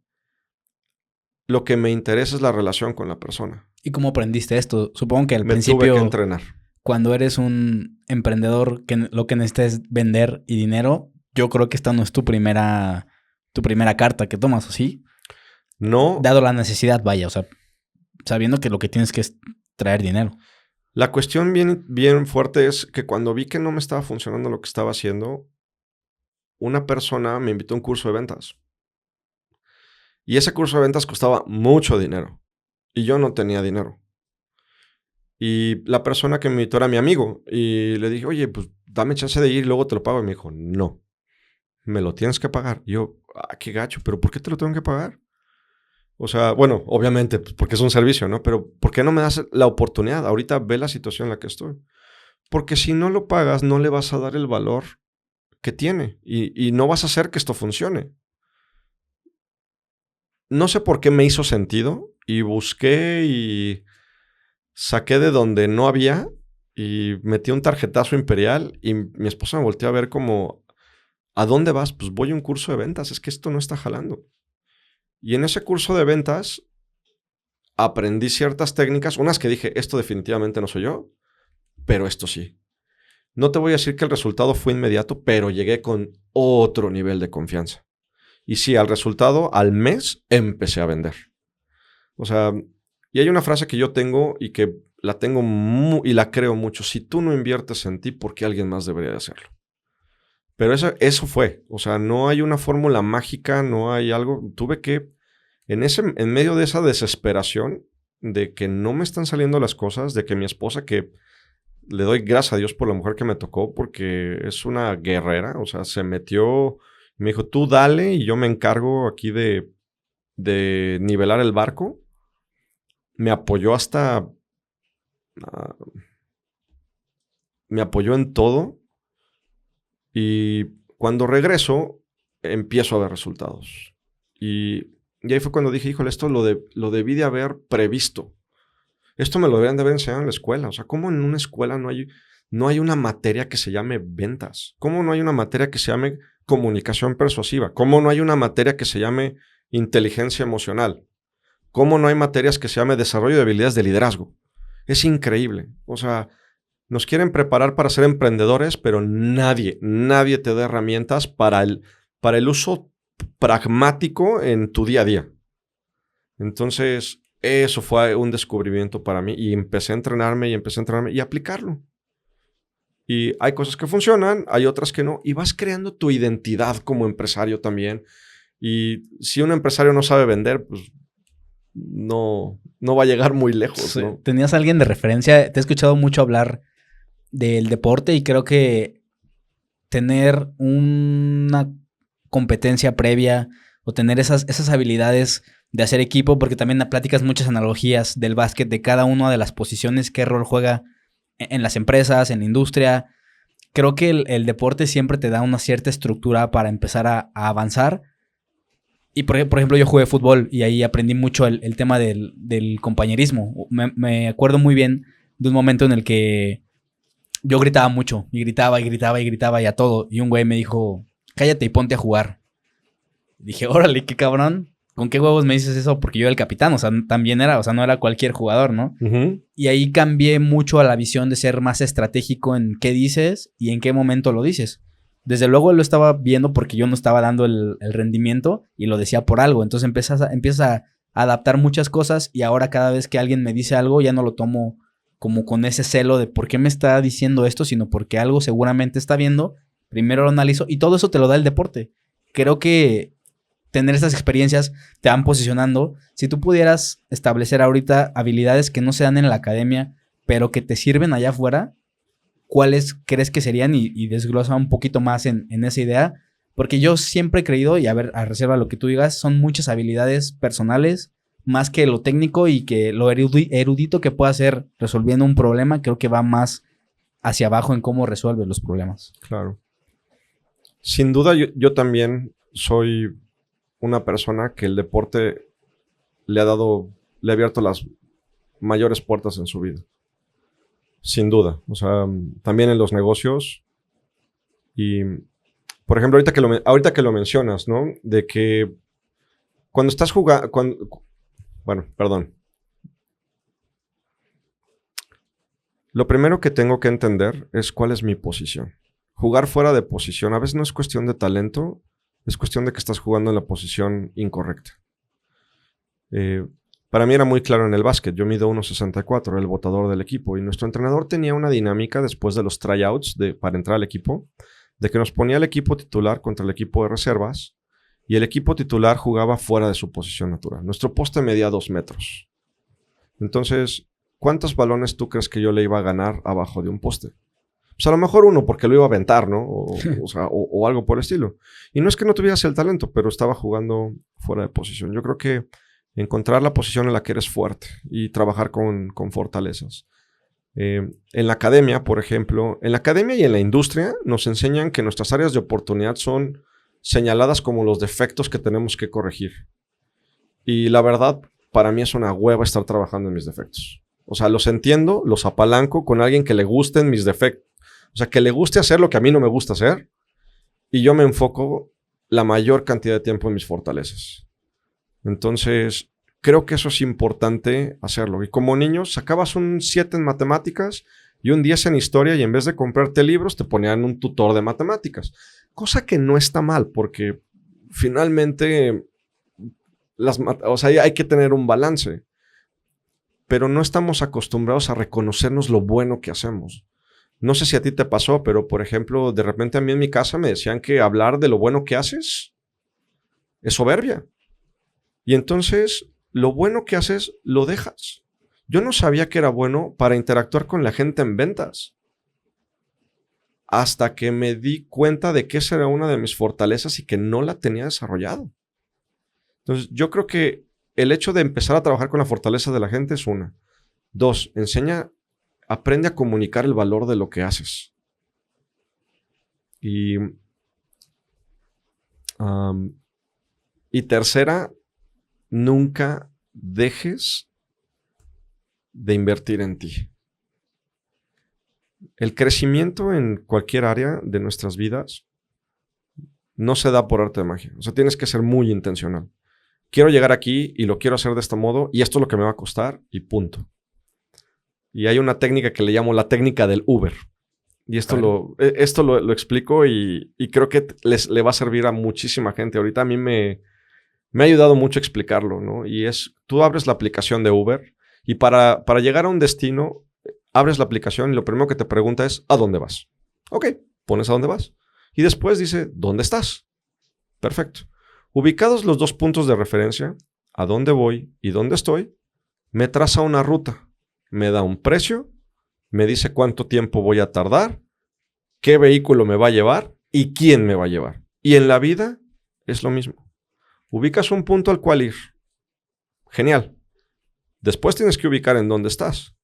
lo que me interesa es la relación con la persona. ¿Y cómo aprendiste esto? Supongo que al Me principio, tuve que entrenar. Cuando eres un emprendedor que lo que necesitas es vender y dinero, yo creo que esta no es tu primera carta que tomas, ¿o sí? No. Dado la necesidad, vaya, o sea, sabiendo que lo que tienes que es traer dinero. La cuestión bien fuerte es que cuando vi que no me estaba funcionando lo que estaba haciendo, una persona me invitó a un curso de ventas. Y ese curso de ventas costaba mucho dinero. Y yo no tenía dinero. Y la persona que me invitó era mi amigo. Y le dije, oye, pues dame chance de ir y luego te lo pago. Y me dijo, no, me lo tienes que pagar. Y yo, qué gacho, pero ¿por qué te lo tengo que pagar? O sea, bueno, obviamente, pues porque es un servicio, ¿no? Pero ¿por qué no me das la oportunidad? Ahorita ve la situación en la que estoy. Porque si no lo pagas, no le vas a dar el valor que tiene. Y no vas a hacer que esto funcione. No sé por qué me hizo sentido. Y busqué y saqué de donde no había. Y metí un tarjetazo imperial. Y mi esposa me volteó a ver como, ¿a dónde vas? Pues voy a un curso de ventas. Es que esto no está jalando. Y en ese curso de ventas aprendí ciertas técnicas, unas que dije, esto definitivamente no soy yo, pero esto sí. No te voy a decir que el resultado fue inmediato, pero llegué con otro nivel de confianza. Y sí, al resultado, al mes, empecé a vender. O sea, y hay una frase que yo tengo y que la tengo y la creo mucho. Si tú no inviertes en ti, ¿por qué alguien más debería de hacerlo? Pero eso fue. O sea, no hay una fórmula mágica, no hay algo. Tuve que, en medio de esa desesperación de que no me están saliendo las cosas, de que mi esposa, que le doy gracias a Dios por la mujer que me tocó, porque es una guerrera, o sea, se metió, me dijo, tú dale y yo me encargo aquí de nivelar el barco. Me apoyó me apoyó en todo. Y cuando regreso, empiezo a ver resultados. Y ahí fue cuando dije, híjole, esto lo debí de haber previsto. Esto me lo deberían de haber enseñado en la escuela. O sea, ¿cómo en una escuela no hay una materia que se llame ventas? ¿Cómo no hay una materia que se llame comunicación persuasiva? ¿Cómo no hay una materia que se llame inteligencia emocional? ¿Cómo no hay materias que se llame desarrollo de habilidades de liderazgo? Es increíble. O sea, nos quieren preparar para ser emprendedores, pero nadie te da herramientas para el uso pragmático en tu día a día. Entonces, eso fue un descubrimiento para mí y empecé a entrenarme y aplicarlo. Y hay cosas que funcionan, hay otras que no, y vas creando tu identidad como empresario también. Y si un empresario no sabe vender, pues no va a llegar muy lejos, Sí. ¿no? ¿Tenías alguien de referencia? Te he escuchado mucho hablar del deporte y creo que tener una competencia previa o tener esas habilidades de hacer equipo, porque también platicas muchas analogías del básquet, de cada una de las posiciones, qué rol juega en las empresas, en la industria. Creo que el deporte siempre te da una cierta estructura para empezar a avanzar. Y por ejemplo, yo jugué fútbol y ahí aprendí mucho el tema del compañerismo. Me acuerdo muy bien de un momento en el que yo gritaba mucho, y gritaba y a todo. Y un güey me dijo, cállate y ponte a jugar. Dije, órale, qué cabrón. ¿Con qué huevos me dices eso? Porque yo era el capitán, o sea, también era, o sea, no era cualquier jugador, ¿no? Uh-huh. Y ahí cambié mucho a la visión de ser más estratégico en qué dices y en qué momento lo dices. Desde luego lo estaba viendo porque yo no estaba dando el rendimiento y lo decía por algo. Entonces empiezas a adaptar muchas cosas y ahora cada vez que alguien me dice algo ya no lo tomo como con ese celo de por qué me está diciendo esto, sino porque algo seguramente está viendo. Primero lo analizo y todo eso te lo da el deporte. Creo que tener estas experiencias te van posicionando. Si tú pudieras establecer ahorita habilidades que no se dan en la academia, pero que te sirven allá afuera, ¿cuáles crees que serían? Y desglosa un poquito más en esa idea. Porque yo siempre he creído, y a ver, a reserva lo que tú digas, son muchas habilidades personales, más que lo técnico y que lo erudito que pueda ser resolviendo un problema, creo que va más hacia abajo en cómo resuelve los problemas. Claro. Sin duda, yo también soy una persona que el deporte le ha abierto las mayores puertas en su vida. Sin duda. O sea, también en los negocios. Y, por ejemplo, ahorita que lo mencionas, ¿no? De que cuando estás jugando... Bueno, perdón. Lo primero que tengo que entender es cuál es mi posición. Jugar fuera de posición a veces no es cuestión de talento, es cuestión de que estás jugando en la posición incorrecta. Para mí era muy claro en el básquet. Yo mido 1.64, el botador del equipo, y nuestro entrenador tenía una dinámica después de los tryouts para entrar al equipo, de que nos ponía el equipo titular contra el equipo de reservas, y el equipo titular jugaba fuera de su posición natural. Nuestro poste medía 2 metros. Entonces, ¿cuántos balones tú crees que yo le iba a ganar abajo de un poste? Pues a lo mejor uno, porque lo iba a aventar, ¿no? O algo por el estilo. Y no es que no tuvieras el talento, pero estaba jugando fuera de posición. Yo creo que encontrar la posición en la que eres fuerte y trabajar con fortalezas. En la academia, por ejemplo, en la academia y en la industria nos enseñan que nuestras áreas de oportunidad son señaladas como los defectos que tenemos que corregir. Y la verdad, para mí es una hueva estar trabajando en mis defectos. O sea, los entiendo, los apalanco con alguien que le gusten mis defectos. O sea, que le guste hacer lo que a mí no me gusta hacer. Y yo me enfoco la mayor cantidad de tiempo en mis fortalezas. Entonces, creo que eso es importante hacerlo. Y como niño, sacabas un 7 en matemáticas y un 10 en historia, y en vez de comprarte libros, te ponían un tutor de matemáticas. Cosa que no está mal, porque finalmente o sea, hay que tener un balance. Pero no estamos acostumbrados a reconocernos lo bueno que hacemos. No sé si a ti te pasó, pero por ejemplo, de repente a mí en mi casa me decían que hablar de lo bueno que haces es soberbia. Y entonces, lo bueno que haces, lo dejas. Yo no sabía que era bueno para interactuar con la gente en ventas. Hasta que me di cuenta de que esa era una de mis fortalezas y que no la tenía desarrollado. Entonces, yo creo que el hecho de empezar a trabajar con la fortaleza de la gente es una. 2, aprende a comunicar el valor de lo que haces. Y tercera, nunca dejes de invertir en ti. El crecimiento en cualquier área de nuestras vidas no se da por arte de magia. O sea, tienes que ser muy intencional. Quiero llegar aquí y lo quiero hacer de este modo y esto es lo que me va a costar y punto. Y hay una técnica que le llamo la técnica del Uber. Y esto lo explico y creo que le va a servir a muchísima gente. Ahorita a mí me ha ayudado mucho explicarlo, ¿no? Y tú abres la aplicación de Uber y para llegar a un destino, abres la aplicación y lo primero que te pregunta es ¿a dónde vas? Ok, pones a dónde vas. Y después dice ¿dónde estás? Perfecto. Ubicados los 2 puntos de referencia, a dónde voy y dónde estoy, me traza una ruta, me da un precio, me dice cuánto tiempo voy a tardar, qué vehículo me va a llevar y quién me va a llevar. Y en la vida es lo mismo. Ubicas un punto al cual ir. Genial. Después tienes que ubicar en dónde estás,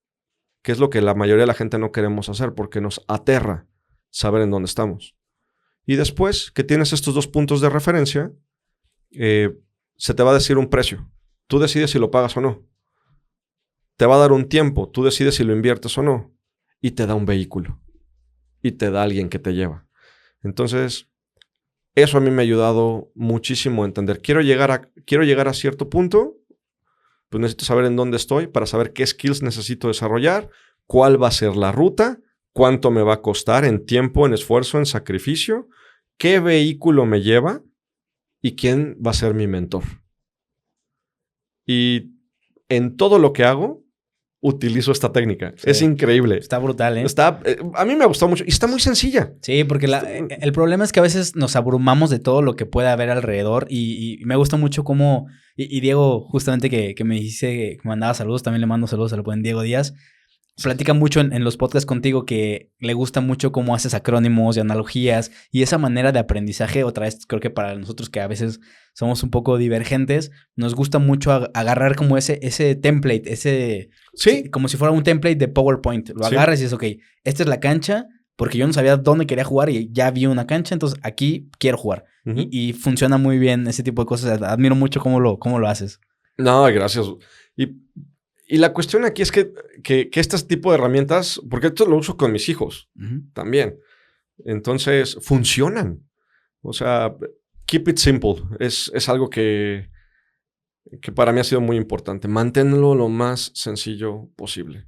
que es lo que la mayoría de la gente no queremos hacer porque nos aterra saber en dónde estamos. Y después que tienes estos 2 puntos de referencia, se te va a decir un precio. Tú decides si lo pagas o no. Te va a dar un tiempo. Tú decides si lo inviertes o no. Y te da un vehículo. Y te da alguien que te lleva. Entonces, eso a mí me ha ayudado muchísimo a entender. Quiero llegar a cierto punto, pues necesito saber en dónde estoy para saber qué skills necesito desarrollar, cuál va a ser la ruta, cuánto me va a costar en tiempo, en esfuerzo, en sacrificio, qué vehículo me lleva y quién va a ser mi mentor. Y en todo lo que hago, utilizo esta técnica. Sí. Es increíble. Está brutal, ¿eh? A mí me ha gustado mucho y está muy sencilla. Sí, porque el problema es que a veces nos abrumamos de todo lo que puede haber alrededor y me gusta mucho cómo... Y Diego, justamente que me dice que me mandaba saludos, también le mando saludos al buen Diego Díaz. Platica mucho en los podcasts contigo que le gusta mucho cómo haces acrónimos y analogías y esa manera de aprendizaje. Otra vez, creo que para nosotros que a veces somos un poco divergentes, nos gusta mucho agarrar como ese template, sí, como si fuera un template de PowerPoint. Lo agarras y dices, ok, esta es la cancha porque yo no sabía dónde quería jugar y ya vi una cancha, entonces aquí quiero jugar. Uh-huh. Y funciona muy bien ese tipo de cosas. Admiro mucho cómo lo haces. No, gracias. Y la cuestión aquí es que este tipo de herramientas, porque esto lo uso con mis hijos también, entonces funcionan. O sea, keep it simple. Es algo que para mí ha sido muy importante. Manténlo lo más sencillo posible.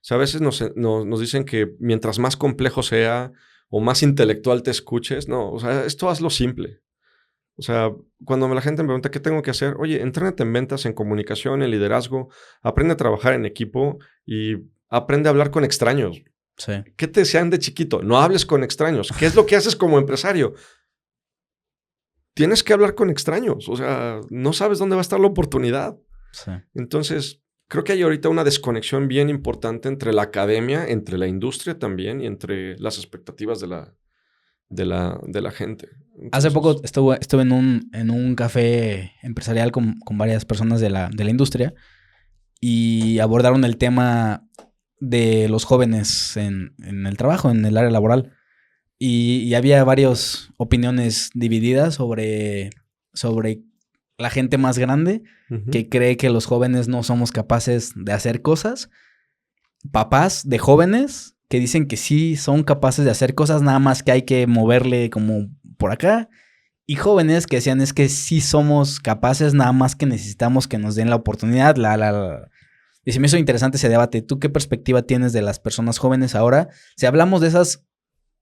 O sea, a veces nos dicen que mientras más complejo sea o más intelectual te escuches, no, o sea, esto hazlo simple. O sea, cuando la gente me pregunta qué tengo que hacer, oye, entrénate en ventas, en comunicación, en liderazgo, aprende a trabajar en equipo y aprende a hablar con extraños. Sí. ¿Qué te decían de chiquito? No hables con extraños. ¿Qué es lo que haces como empresario? Tienes que hablar con extraños. O sea, no sabes dónde va a estar la oportunidad. Sí. Entonces, creo que hay ahorita una desconexión bien importante entre la academia, entre la industria también y entre las expectativas de la gente. Entonces, hace poco estuve en un café empresarial con varias personas de la industria y abordaron el tema de los jóvenes en el trabajo, en el área laboral. Y había varias opiniones divididas sobre la gente más grande que cree que los jóvenes no somos capaces de hacer cosas. Papás de jóvenes que dicen que sí son capaces de hacer cosas, nada más que hay que moverle como por acá. Y jóvenes que decían es que sí somos capaces, nada más que necesitamos que nos den la oportunidad. Y se me hizo interesante ese debate. ¿Tú qué perspectiva tienes de las personas jóvenes ahora? Si hablamos de esas,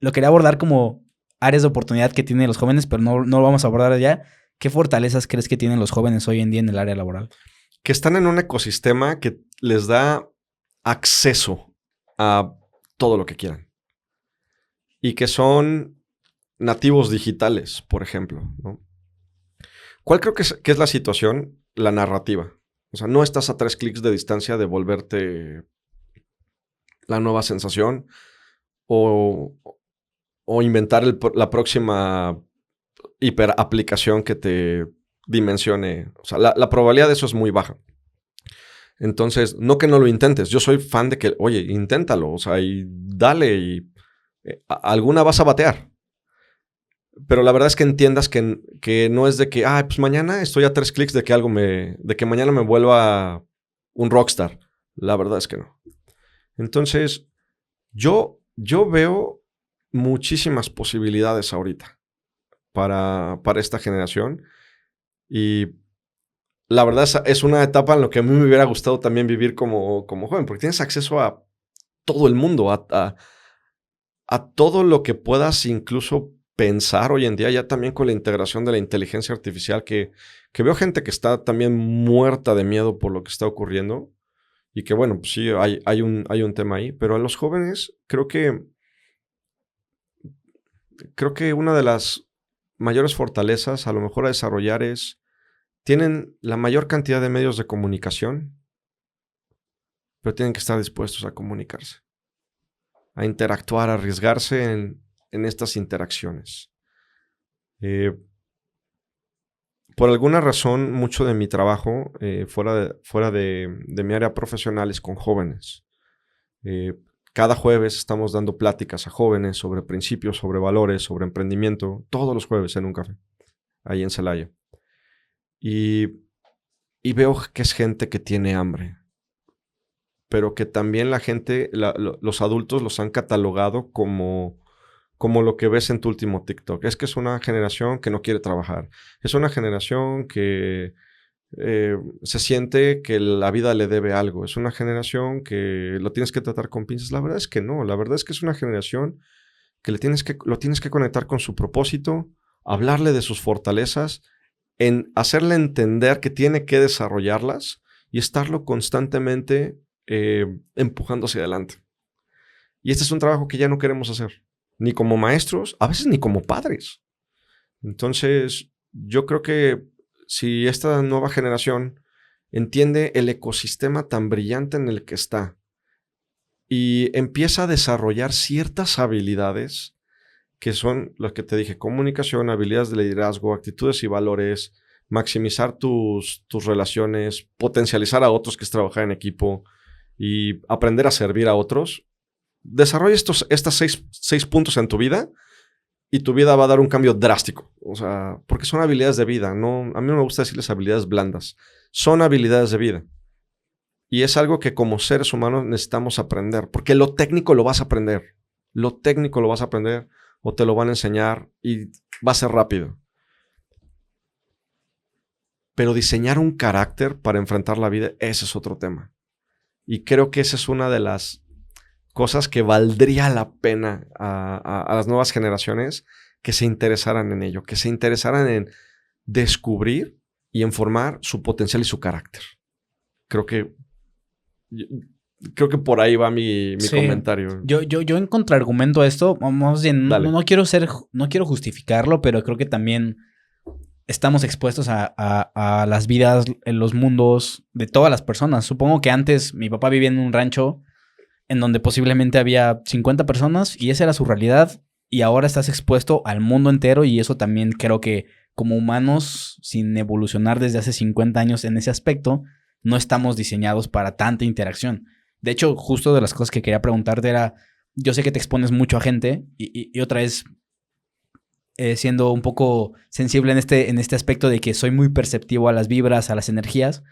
lo quería abordar como áreas de oportunidad que tienen los jóvenes, pero no lo vamos a abordar allá. ¿Qué fortalezas crees que tienen los jóvenes hoy en día en el área laboral? Que están en un ecosistema que les da acceso a todo lo que quieran. y que son nativos digitales, por ejemplo, ¿no? ¿Cuál creo que es la situación? La narrativa. O sea, no estás a 3 clics de distancia de volverte la nueva sensación o inventar la próxima hiperaplicación que te dimensione. O sea, la probabilidad de eso es muy baja. Entonces, no que no lo intentes. Yo soy fan de que, oye, inténtalo. O sea, y dale y alguna vas a batear. Pero la verdad es que entiendas que no es de que, pues mañana estoy a 3 clics de que de que mañana me vuelva un rockstar. La verdad es que no. Entonces, yo veo muchísimas posibilidades ahorita para esta generación. Y la verdad es una etapa en la que a mí me hubiera gustado también vivir como joven, porque tienes acceso a todo el mundo, a todo lo que puedas incluso pensar hoy en día, ya también con la integración de la inteligencia artificial, que veo gente que está también muerta de miedo por lo que está ocurriendo. Y que bueno, pues sí, hay un tema ahí. Pero a los jóvenes creo que una de las mayores fortalezas a lo mejor a desarrollar tienen la mayor cantidad de medios de comunicación, pero tienen que estar dispuestos a comunicarse, a interactuar, a arriesgarse en estas interacciones. Por alguna razón, mucho de mi trabajo fuera de mi área profesional es con jóvenes. Cada jueves estamos dando pláticas a jóvenes sobre principios, sobre valores, sobre emprendimiento, todos los jueves en un café, ahí en Celaya. Y veo que es gente que tiene hambre, pero que también la gente, los adultos los han catalogado como lo que ves en tu último TikTok. Es que es una generación que no quiere trabajar. Es una generación que se siente que la vida le debe algo. Es una generación que lo tienes que tratar con pinzas. La verdad es que no. La verdad es que es una generación que lo tienes que conectar con su propósito, hablarle de sus fortalezas, en hacerle entender que tiene que desarrollarlas y estarlo constantemente empujando hacia adelante. Y este es un trabajo que ya no queremos hacer, ni como maestros, a veces ni como padres. Entonces, yo creo que si esta nueva generación entiende el ecosistema tan brillante en el que está y empieza a desarrollar ciertas habilidades que son las que te dije: comunicación, habilidades de liderazgo, actitudes y valores, maximizar tus relaciones, potencializar a otros, que es trabajar en equipo y aprender a servir a otros. Desarrolla estos 6 puntos en tu vida y tu vida va a dar un cambio drástico. O sea, porque son habilidades de vida. No, a mí no me gusta decirles habilidades blandas. Son habilidades de vida. Y es algo que como seres humanos necesitamos aprender. Porque lo técnico lo vas a aprender. Lo técnico lo vas a aprender o te lo van a enseñar y va a ser rápido. Pero diseñar un carácter para enfrentar la vida, ese es otro tema. Y creo que esa es una de las cosas que valdría la pena a las nuevas generaciones que se interesaran en ello, que se interesaran en descubrir y en formar su potencial y su carácter. Creo que por ahí va mi comentario. Yo en contraargumento a esto, vamos bien, no quiero justificarlo, pero creo que también estamos expuestos a las vidas, en los mundos de todas las personas. Supongo que antes mi papá vivía en un rancho en donde posiblemente había 50 personas y esa era su realidad, y ahora estás expuesto al mundo entero, y eso también creo que como humanos, sin evolucionar desde hace 50 años en ese aspecto, no estamos diseñados para tanta interacción. De hecho, justo de las cosas que quería preguntarte era, yo sé que te expones mucho a gente y otra vez siendo un poco sensible en este aspecto de que soy muy perceptivo a las vibras, a las energías.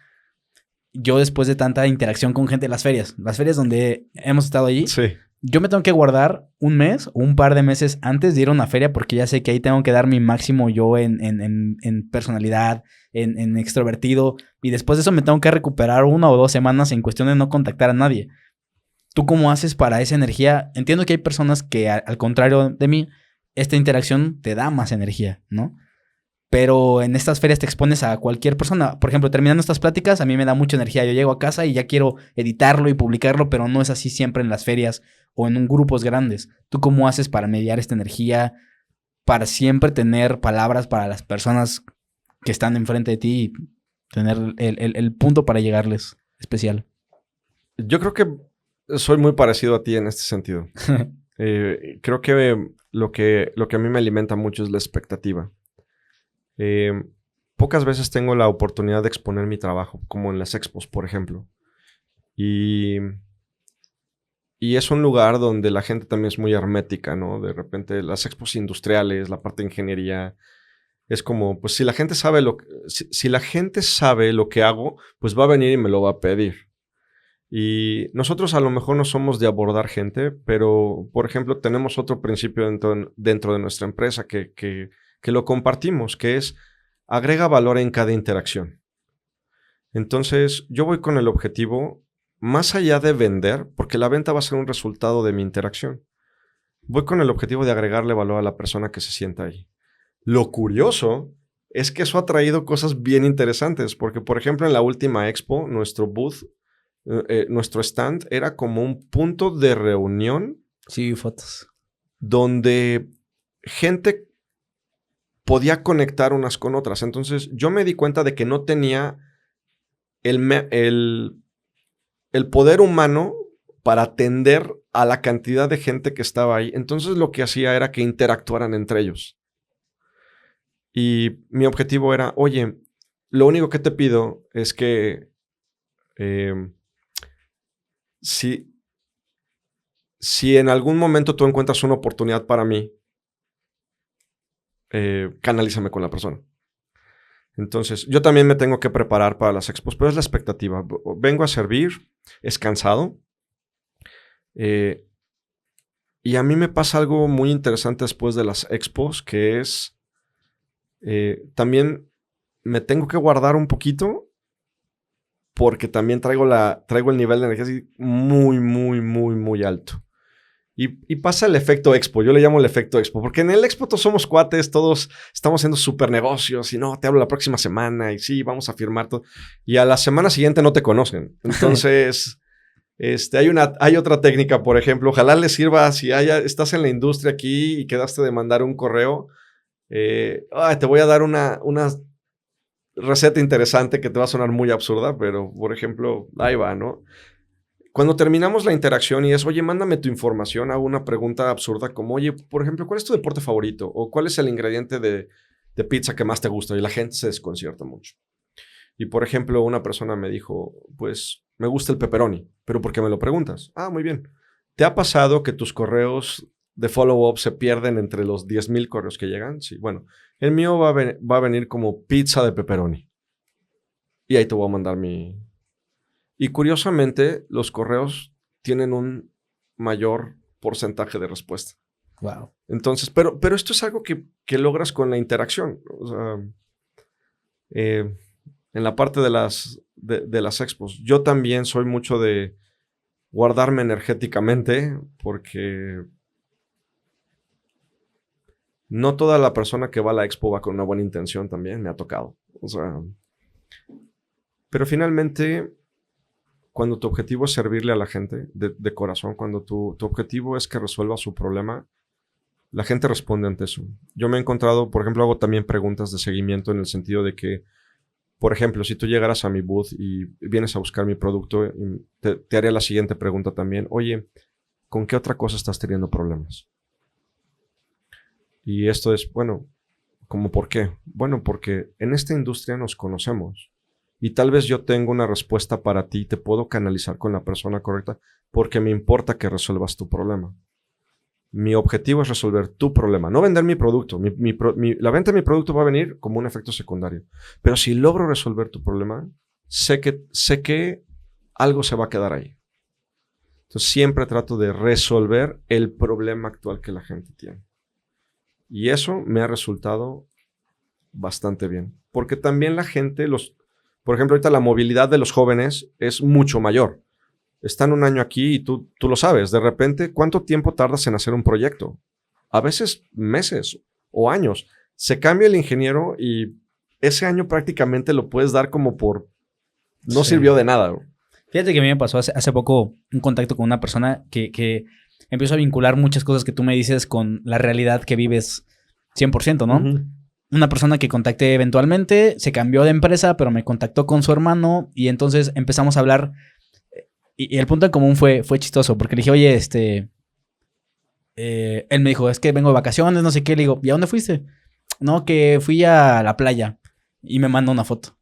Yo después de tanta interacción con gente en las ferias donde hemos estado allí, sí, yo me tengo que guardar un mes o un par de meses antes de ir a una feria, porque ya sé que ahí tengo que dar mi máximo yo en personalidad, en extrovertido, y después de eso me tengo que recuperar 1 o 2 semanas en cuestión de no contactar a nadie. ¿Tú cómo haces para esa energía? Entiendo que hay personas que, al contrario de mí, esta interacción te da más energía, ¿no? Pero en estas ferias te expones a cualquier persona. Por ejemplo, terminando estas pláticas, a mí me da mucha energía. Yo llego a casa y ya quiero editarlo y publicarlo, pero no es así siempre en las ferias o en grupos grandes. ¿Tú cómo haces para mediar esta energía, para siempre tener palabras para las personas que están enfrente de ti y tener el punto para llegarles especial? Yo creo que soy muy parecido a ti en este sentido. Creo que lo que a mí me alimenta mucho es la expectativa. Pocas veces tengo la oportunidad de exponer mi trabajo, como en las expos, por ejemplo. Y es un lugar donde la gente también es muy hermética, ¿no? De repente las expos industriales, la parte de ingeniería, es como, pues si la gente sabe si la gente sabe lo que hago, pues va a venir y me lo va a pedir. Y nosotros a lo mejor no somos de abordar gente, pero, por ejemplo, tenemos otro principio dentro de nuestra empresa que lo compartimos, que es agrega valor en cada interacción. Entonces, yo voy con el objetivo, más allá de vender, porque la venta va a ser un resultado de mi interacción. Voy con el objetivo de agregarle valor a la persona que se sienta ahí. Lo curioso es que eso ha traído cosas bien interesantes, porque, por ejemplo, en la última expo, nuestro booth, nuestro stand era como un punto de reunión. Sí, fotos. Donde gente podía conectar unas con otras. Entonces, yo me di cuenta de que no tenía el poder humano para atender a la cantidad de gente que estaba ahí. Entonces, lo que hacía era que interactuaran entre ellos. Y mi objetivo era, oye, lo único que te pido es que si en algún momento tú encuentras una oportunidad para mí, canalízame con la persona. Entonces, yo también me tengo que preparar para las expos, pero es la expectativa. Vengo a servir, es cansado. Y a mí me pasa algo muy interesante después de las expos, que es, también me tengo que guardar un poquito, porque también traigo el nivel de energía así muy, muy, muy, muy alto. Y pasa el efecto expo, yo le llamo el efecto expo, porque en el expo todos somos cuates, todos estamos haciendo súper negocios y no, te hablo la próxima semana y sí, vamos a firmar todo. Y a la semana siguiente no te conocen. Entonces, hay otra técnica, por ejemplo, ojalá les sirva si estás en la industria aquí y quedaste de mandar un correo, te voy a dar una receta interesante que te va a sonar muy absurda, pero por ejemplo, ahí va, ¿no? Cuando terminamos la interacción y es, oye, mándame tu información, hago una pregunta absurda como, oye, por ejemplo, ¿cuál es tu deporte favorito? O ¿cuál es el ingrediente de pizza que más te gusta? Y la gente se desconcierta mucho. Y, por ejemplo, una persona me dijo, pues, me gusta el pepperoni. ¿Pero por qué me lo preguntas? Ah, muy bien. ¿Te ha pasado que tus correos de follow-up se pierden entre los 10,000 correos que llegan? Sí, bueno, el mío va a venir como pizza de pepperoni. Y ahí te voy a mandar mi... Y curiosamente, los correos tienen un mayor porcentaje de respuesta. Wow. Entonces, pero esto es algo que logras con la interacción. O sea, en la parte de las expos, yo también soy mucho de guardarme energéticamente porque no toda la persona que va a la expo va con una buena intención también, me ha tocado. O sea, pero finalmente... Cuando tu objetivo es servirle a la gente de corazón, cuando tu objetivo es que resuelva su problema, la gente responde ante eso. Yo me he encontrado, por ejemplo, hago también preguntas de seguimiento en el sentido de que, por ejemplo, si tú llegaras a mi booth y vienes a buscar mi producto, te haría la siguiente pregunta también. Oye, ¿con qué otra cosa estás teniendo problemas? Y esto es, bueno, ¿cómo por qué? Bueno, porque en esta industria nos conocemos. Y tal vez yo tengo una respuesta para ti y te puedo canalizar con la persona correcta porque me importa que resuelvas tu problema. Mi objetivo es resolver tu problema, no vender mi producto. La venta de mi producto va a venir como un efecto secundario. Pero si logro resolver tu problema, sé que algo se va a quedar ahí. Entonces siempre trato de resolver el problema actual que la gente tiene. Y eso me ha resultado bastante bien. Porque también la gente, por ejemplo, ahorita la movilidad de los jóvenes es mucho mayor. Están un año aquí y tú lo sabes. De repente, ¿cuánto tiempo tardas en hacer un proyecto? A veces meses o años. Se cambia el ingeniero y ese año prácticamente lo puedes dar como por... No sirvió de nada. Fíjate que a mí me pasó hace poco un contacto con una persona que empiezo a vincular muchas cosas que tú me dices con la realidad que vives 100%, ¿no? Ujú. Una persona que contacté eventualmente se cambió de empresa, pero me contactó con su hermano y entonces empezamos a hablar. Y el punto en común fue chistoso, porque le dije, oye, él me dijo, es que vengo de vacaciones, no sé qué. Le digo, ¿y a dónde fuiste? No, que fui a la playa. Y me mandó una foto.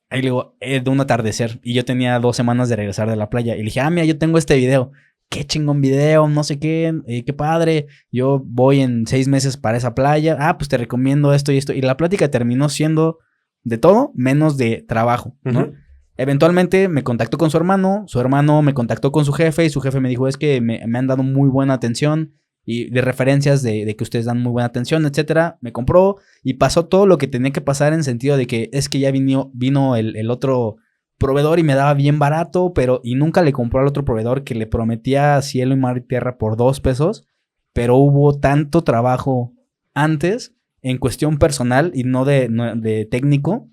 Ahí le digo, de un atardecer. Y yo tenía 2 semanas de regresar de la playa. Y le dije, mira, yo tengo este video. Qué chingón video, no sé qué, qué padre. Yo voy en 6 meses para esa playa. Pues te recomiendo esto y esto. Y la plática terminó siendo de todo menos de trabajo, ¿no? Ujú. Eventualmente me contactó con su hermano me contactó con su jefe y su jefe me dijo, es que me han dado muy buena atención y de referencias de que ustedes dan muy buena atención, etcétera. Me compró y pasó todo lo que tenía que pasar en sentido de que es que ya vino el otro proveedor y me daba bien barato, y nunca le compró al otro proveedor que le prometía cielo y mar y tierra por 2 pesos, pero hubo tanto trabajo antes en cuestión personal y no de técnico,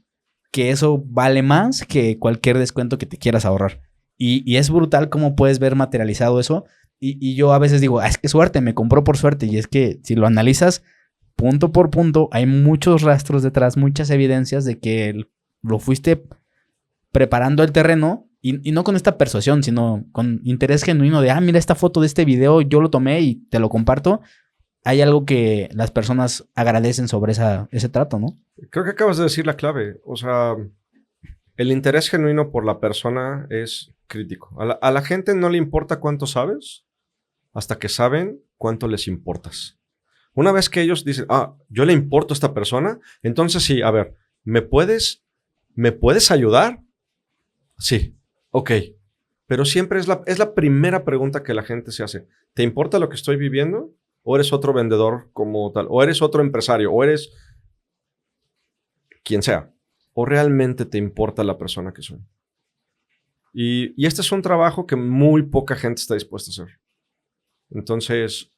que eso vale más que cualquier descuento que te quieras ahorrar. Y es brutal cómo puedes ver materializado eso. Y yo a veces digo, es que suerte, me compró por suerte. Y es que si lo analizas punto por punto, hay muchos rastros detrás, muchas evidencias de que lo fuiste preparando el terreno y no con esta persuasión, sino con interés genuino de, mira esta foto de este video, yo lo tomé y te lo comparto. Hay algo que las personas agradecen sobre ese trato, ¿no? Creo que acabas de decir la clave. O sea, el interés genuino por la persona es crítico. A la gente no le importa cuánto sabes hasta que saben cuánto les importas. Una vez que ellos dicen, yo le importo a esta persona, entonces sí, a ver, ¿me puedes ayudar? Sí, ok. Pero siempre es la primera pregunta que la gente se hace. ¿Te importa lo que estoy viviendo? ¿O eres otro vendedor como tal? ¿O eres otro empresario? ¿O eres quien sea? ¿O realmente te importa la persona que soy? Y este es un trabajo que muy poca gente está dispuesta a hacer. Entonces,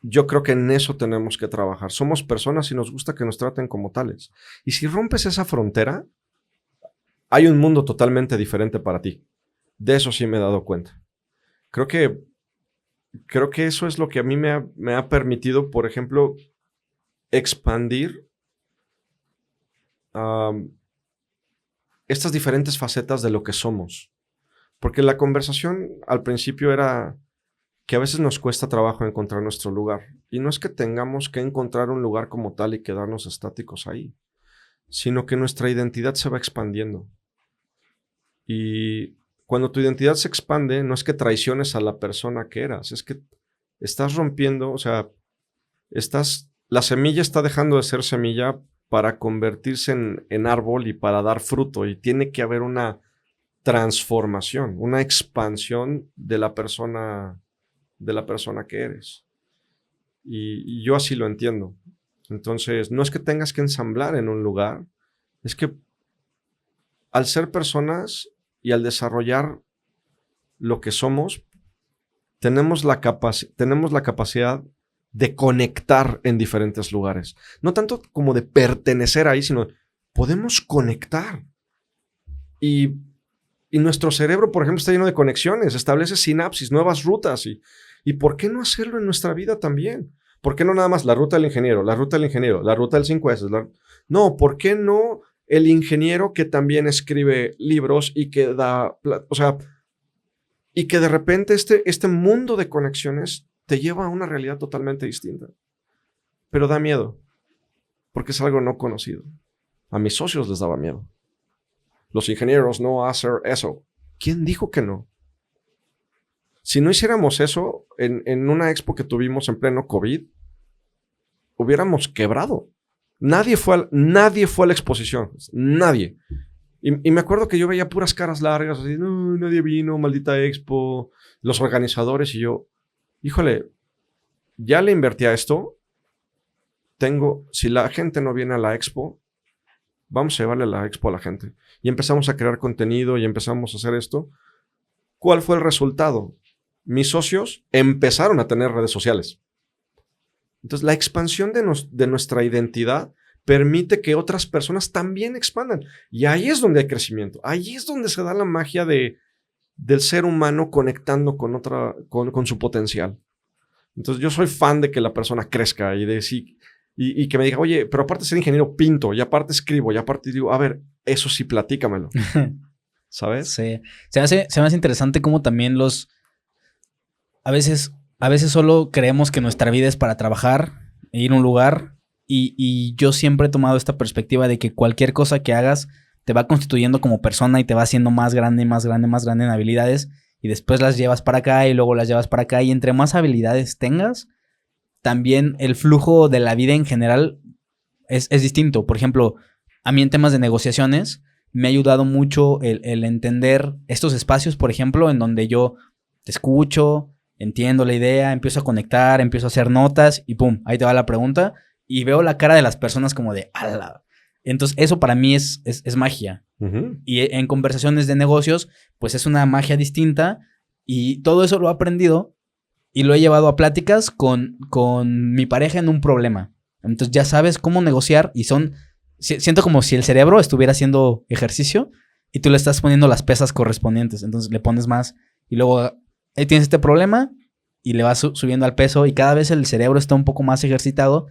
yo creo que en eso tenemos que trabajar. Somos personas y nos gusta que nos traten como tales. Y si rompes esa frontera, hay un mundo totalmente diferente para ti. De eso sí me he dado cuenta. Creo que eso es lo que a mí me ha permitido, por ejemplo, expandir estas diferentes facetas de lo que somos. Porque la conversación al principio era que a veces nos cuesta trabajo encontrar nuestro lugar. Y no es que tengamos que encontrar un lugar como tal y quedarnos estáticos ahí, sino que nuestra identidad se va expandiendo. Y cuando tu identidad se expande, no es que traiciones a la persona que eras, es que estás rompiendo, o sea, la semilla está dejando de ser semilla para convertirse en árbol y para dar fruto. Y tiene que haber una transformación, una expansión de la persona que eres. Y yo así lo entiendo. Entonces, no es que tengas que ensamblar en un lugar, es que al ser personas y al desarrollar lo que somos, tenemos la capacidad de conectar en diferentes lugares. No tanto como de pertenecer ahí, sino podemos conectar. Y nuestro cerebro, por ejemplo, está lleno de conexiones, establece sinapsis, nuevas rutas. ¿Y por qué no hacerlo en nuestra vida también? ¿Por qué no nada más la ruta del ingeniero, la ruta del 5S? No, ¿por qué no el ingeniero que también escribe libros y que y que de repente este mundo de conexiones te lleva a una realidad totalmente distinta? Pero da miedo, porque es algo no conocido. A mis socios les daba miedo. Los ingenieros no hacen eso. ¿Quién dijo que no? Si no hiciéramos eso en una expo que tuvimos en pleno COVID, hubiéramos quebrado. Nadie fue a la exposición. Nadie. Y me acuerdo que yo veía puras caras largas, así, no, nadie vino, maldita expo, los organizadores, y yo, híjole, ya le invertí a esto, si la gente no viene a la expo, vamos a llevarle la expo a la gente. Y empezamos a crear contenido y empezamos a hacer esto. ¿Cuál fue el resultado? Mis socios empezaron a tener redes sociales. Entonces, la expansión de nuestra identidad permite que otras personas también expandan. Y ahí es donde hay crecimiento. Ahí es donde se da la magia de del ser humano conectando con su potencial. Entonces yo soy fan de que la persona crezca y que me diga, oye, pero aparte de ser ingeniero pinto, y aparte escribo, y aparte digo, a ver, eso sí, platícamelo. ¿Sabes? Sí. Se me hace interesante cómo también a veces solo creemos que nuestra vida es para trabajar e ir a un lugar. Y yo siempre he tomado esta perspectiva de que cualquier cosa que hagas te va constituyendo como persona y te va haciendo más grande, más grande, más grande en habilidades. Y después las llevas para acá y luego las llevas para acá. Y entre más habilidades tengas, también el flujo de la vida en general es distinto. Por ejemplo, a mí en temas de negociaciones me ha ayudado mucho el entender estos espacios, por ejemplo, en donde yo te escucho, entiendo la idea, empiezo a conectar, empiezo a hacer notas y pum, ahí te va la pregunta. Y veo la cara de las personas como de ¡ala! Entonces, eso para mí es magia. Uh-huh. Y en conversaciones de negocios, pues es una magia distinta. Y todo eso lo he aprendido y lo he llevado a pláticas con mi pareja en un problema. Entonces, ya sabes cómo negociar y siento como si el cerebro estuviera haciendo ejercicio y tú le estás poniendo las pesas correspondientes. Entonces, le pones más y luego ahí tienes este problema y le vas subiendo al peso y cada vez el cerebro está un poco más ejercitado.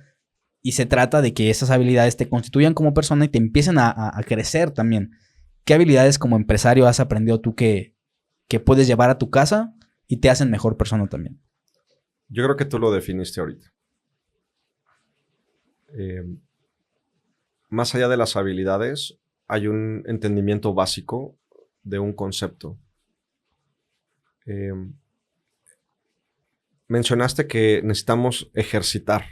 Y se trata de que esas habilidades te constituyan como persona y te empiecen a crecer también. ¿Qué habilidades como empresario has aprendido tú que puedes llevar a tu casa y te hacen mejor persona también? Yo creo que tú lo definiste ahorita. Más allá de las habilidades, hay un entendimiento básico de un concepto. Mencionaste que necesitamos ejercitar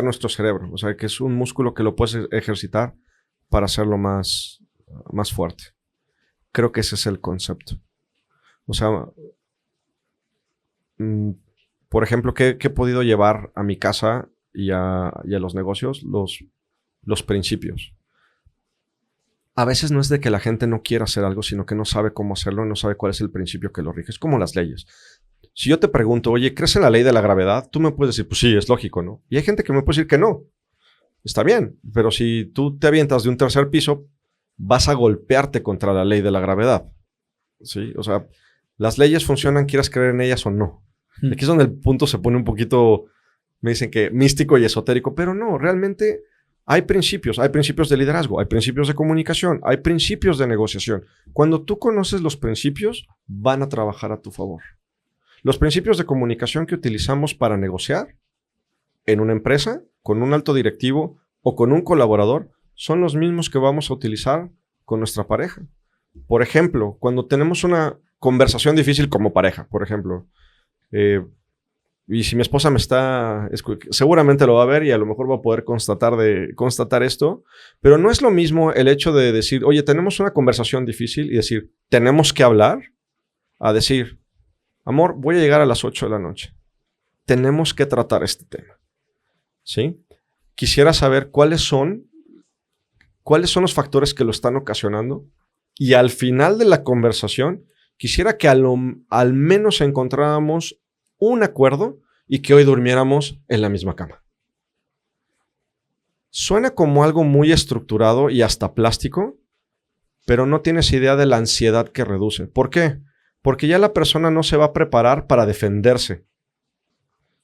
nuestro cerebro. O sea, que es un músculo que lo puedes ejercitar para hacerlo más fuerte. Creo que ese es el concepto. O sea, por ejemplo, ¿qué he podido llevar a mi casa y a los negocios? Los principios. A veces no es de que la gente no quiera hacer algo, sino que no sabe cómo hacerlo y no sabe cuál es el principio que lo rige. Es como las leyes. Si yo te pregunto, oye, ¿crees en la ley de la gravedad? Tú me puedes decir, pues sí, es lógico, ¿no? Y hay gente que me puede decir que no. Está bien, pero si tú te avientas de un tercer piso, vas a golpearte contra la ley de la gravedad. ¿Sí? O sea, las leyes funcionan, quieras creer en ellas o no. Aquí es donde el punto se pone un poquito, me dicen que místico y esotérico, pero no, realmente hay principios de liderazgo, hay principios de comunicación, hay principios de negociación. Cuando tú conoces los principios, van a trabajar a tu favor. Los principios de comunicación que utilizamos para negociar en una empresa, con un alto directivo o con un colaborador, son los mismos que vamos a utilizar con nuestra pareja. Por ejemplo, cuando tenemos una conversación difícil como pareja, por ejemplo, y si mi esposa me está... seguramente lo va a ver y a lo mejor va a poder constatar esto, pero no es lo mismo el hecho de decir, oye, tenemos una conversación difícil y decir, tenemos que hablar, a decir, amor, voy a llegar a las 8 de la noche. Tenemos que tratar este tema. ¿Sí? Quisiera saber cuáles son los factores que lo están ocasionando y al final de la conversación quisiera que al menos encontráramos un acuerdo y que hoy durmiéramos en la misma cama. Suena como algo muy estructurado y hasta plástico, pero no tienes idea de la ansiedad que reduce. ¿Por qué? Porque ya la persona no se va a preparar para defenderse.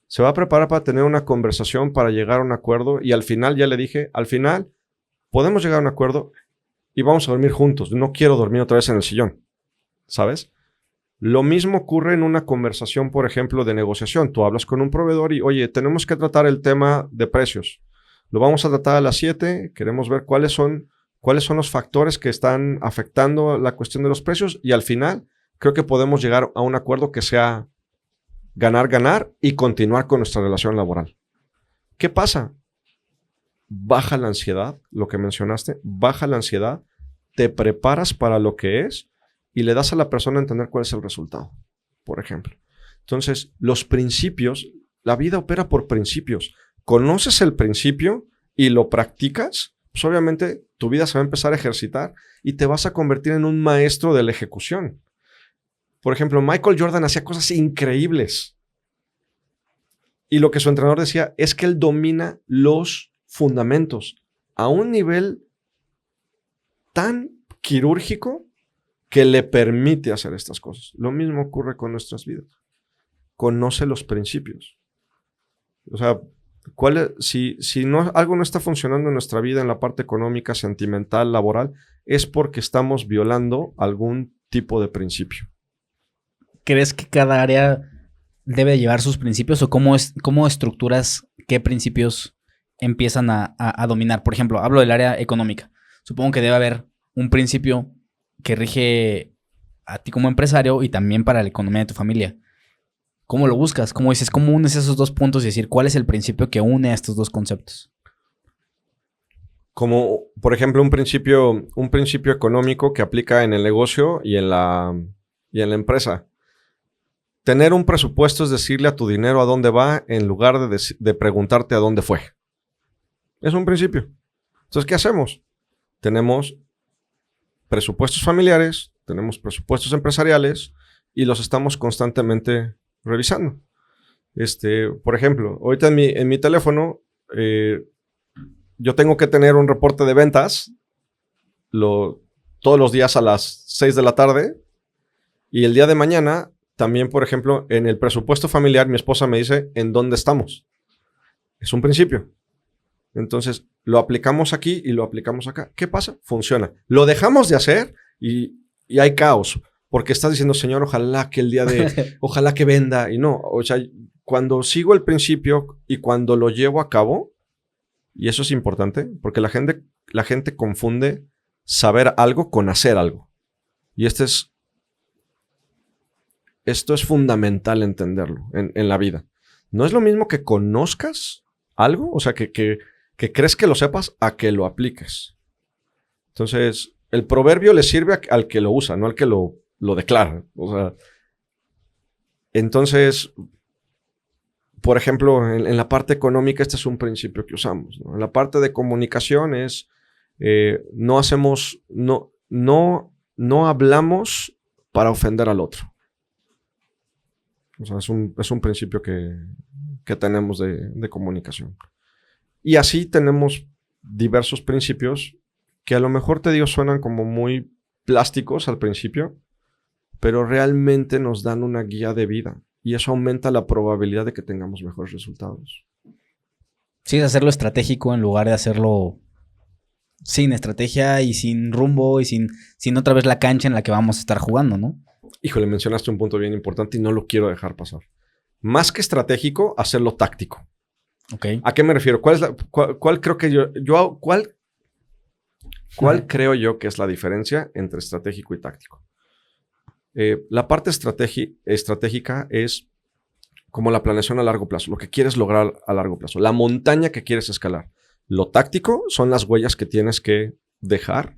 Se va a preparar para tener una conversación, para llegar a un acuerdo y al final, ya le dije, al final podemos llegar a un acuerdo y vamos a dormir juntos. No quiero dormir otra vez en el sillón, ¿sabes? Lo mismo ocurre en una conversación, por ejemplo, de negociación. Tú hablas con un proveedor y, oye, tenemos que tratar el tema de precios. Lo vamos a tratar a las 7. Queremos ver cuáles son los factores que están afectando la cuestión de los precios y al final creo que podemos llegar a un acuerdo que sea ganar y continuar con nuestra relación laboral. ¿Qué pasa? Baja la ansiedad, lo que mencionaste, baja la ansiedad, te preparas para lo que es y le das a la persona a entender cuál es el resultado, por ejemplo. Entonces, los principios, la vida opera por principios. Conoces el principio y lo practicas, pues obviamente tu vida se va a empezar a ejercitar y te vas a convertir en un maestro de la ejecución. Por ejemplo, Michael Jordan hacía cosas increíbles. Y lo que su entrenador decía es que él domina los fundamentos a un nivel tan quirúrgico que le permite hacer estas cosas. Lo mismo ocurre con nuestras vidas. Conoce los principios. O sea, si algo no está funcionando en nuestra vida, en la parte económica, sentimental, laboral, es porque estamos violando algún tipo de principio. ¿Crees que cada área debe llevar sus principios o cómo estructuras qué principios empiezan a dominar? Por ejemplo, hablo del área económica. Supongo que debe haber un principio que rige a ti como empresario y también para la economía de tu familia. ¿Cómo lo buscas? ¿Cómo dices? ¿Cómo unes esos dos puntos y decir cuál es el principio que une a estos dos conceptos? Como, por ejemplo, un principio económico que aplica en el negocio y en la empresa. Tener un presupuesto es decirle a tu dinero a dónde va en lugar de preguntarte a dónde fue. Es un principio. Entonces, ¿qué hacemos? Tenemos presupuestos familiares, tenemos presupuestos empresariales y los estamos constantemente revisando. Por ejemplo, ahorita en mi teléfono yo tengo que tener un reporte de ventas todos los días a las 6 de la tarde y el día de mañana también, por ejemplo, en el presupuesto familiar mi esposa me dice en dónde estamos. Es un principio. Entonces, lo aplicamos aquí y lo aplicamos acá. ¿Qué pasa? Funciona. Lo dejamos de hacer y hay caos. Porque estás diciendo, Señor, ojalá que el día ojalá que venda. Y no, o sea, cuando sigo el principio y cuando lo llevo a cabo, y eso es importante, porque la gente confunde saber algo con hacer algo. Y esto es fundamental entenderlo en la vida. No es lo mismo que conozcas algo, o sea, que crees que lo sepas, a que lo apliques. Entonces, el proverbio le sirve al que lo usa, no al que lo declara. O sea, entonces, por ejemplo, en la parte económica, este es un principio que usamos, ¿no? En la parte de comunicación es, no hablamos para ofender al otro. O sea, es un principio que tenemos de comunicación. Y así tenemos diversos principios que a lo mejor, te digo, suenan como muy plásticos al principio, pero realmente nos dan una guía de vida y eso aumenta la probabilidad de que tengamos mejores resultados. Sí, es hacerlo estratégico en lugar de hacerlo sin estrategia y sin rumbo y sin otra vez la cancha en la que vamos a estar jugando, ¿no? Híjole, mencionaste un punto bien importante y no lo quiero dejar pasar. Más que estratégico, hacerlo táctico. Okay. ¿A qué me refiero? ¿Cuál creo que cuál creo yo que es la diferencia entre estratégico y táctico? La parte estratégica es como la planeación a largo plazo, lo que quieres lograr a largo plazo, la montaña que quieres escalar. Lo táctico son las huellas que tienes que dejar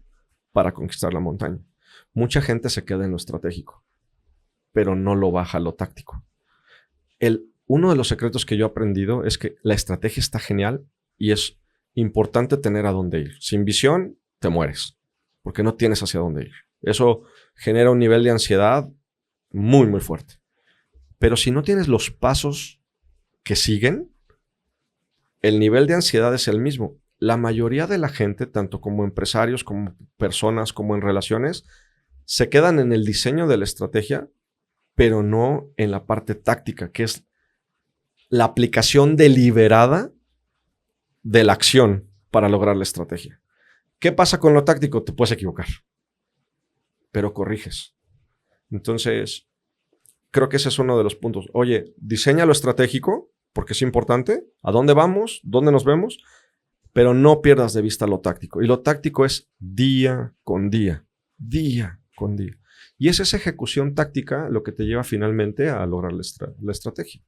para conquistar la montaña. Mucha gente se queda en lo estratégico, pero no lo baja a lo táctico. Uno de los secretos que yo he aprendido es que la estrategia está genial y es importante tener a dónde ir. Sin visión, te mueres, porque no tienes hacia dónde ir. Eso genera un nivel de ansiedad muy, muy fuerte. Pero si no tienes los pasos que siguen, el nivel de ansiedad es el mismo. La mayoría de la gente, tanto como empresarios, como personas, como en relaciones, se quedan en el diseño de la estrategia, pero no en la parte táctica, que es la aplicación deliberada de la acción para lograr la estrategia. ¿Qué pasa con lo táctico? Te puedes equivocar, pero corriges. Entonces, creo que ese es uno de los puntos. Oye, diseña lo estratégico, porque es importante. ¿A dónde vamos? ¿Dónde nos vemos? Pero no pierdas de vista lo táctico. Y lo táctico es día con día. Día con día. Y es esa ejecución táctica lo que te lleva finalmente a lograr la estrategia.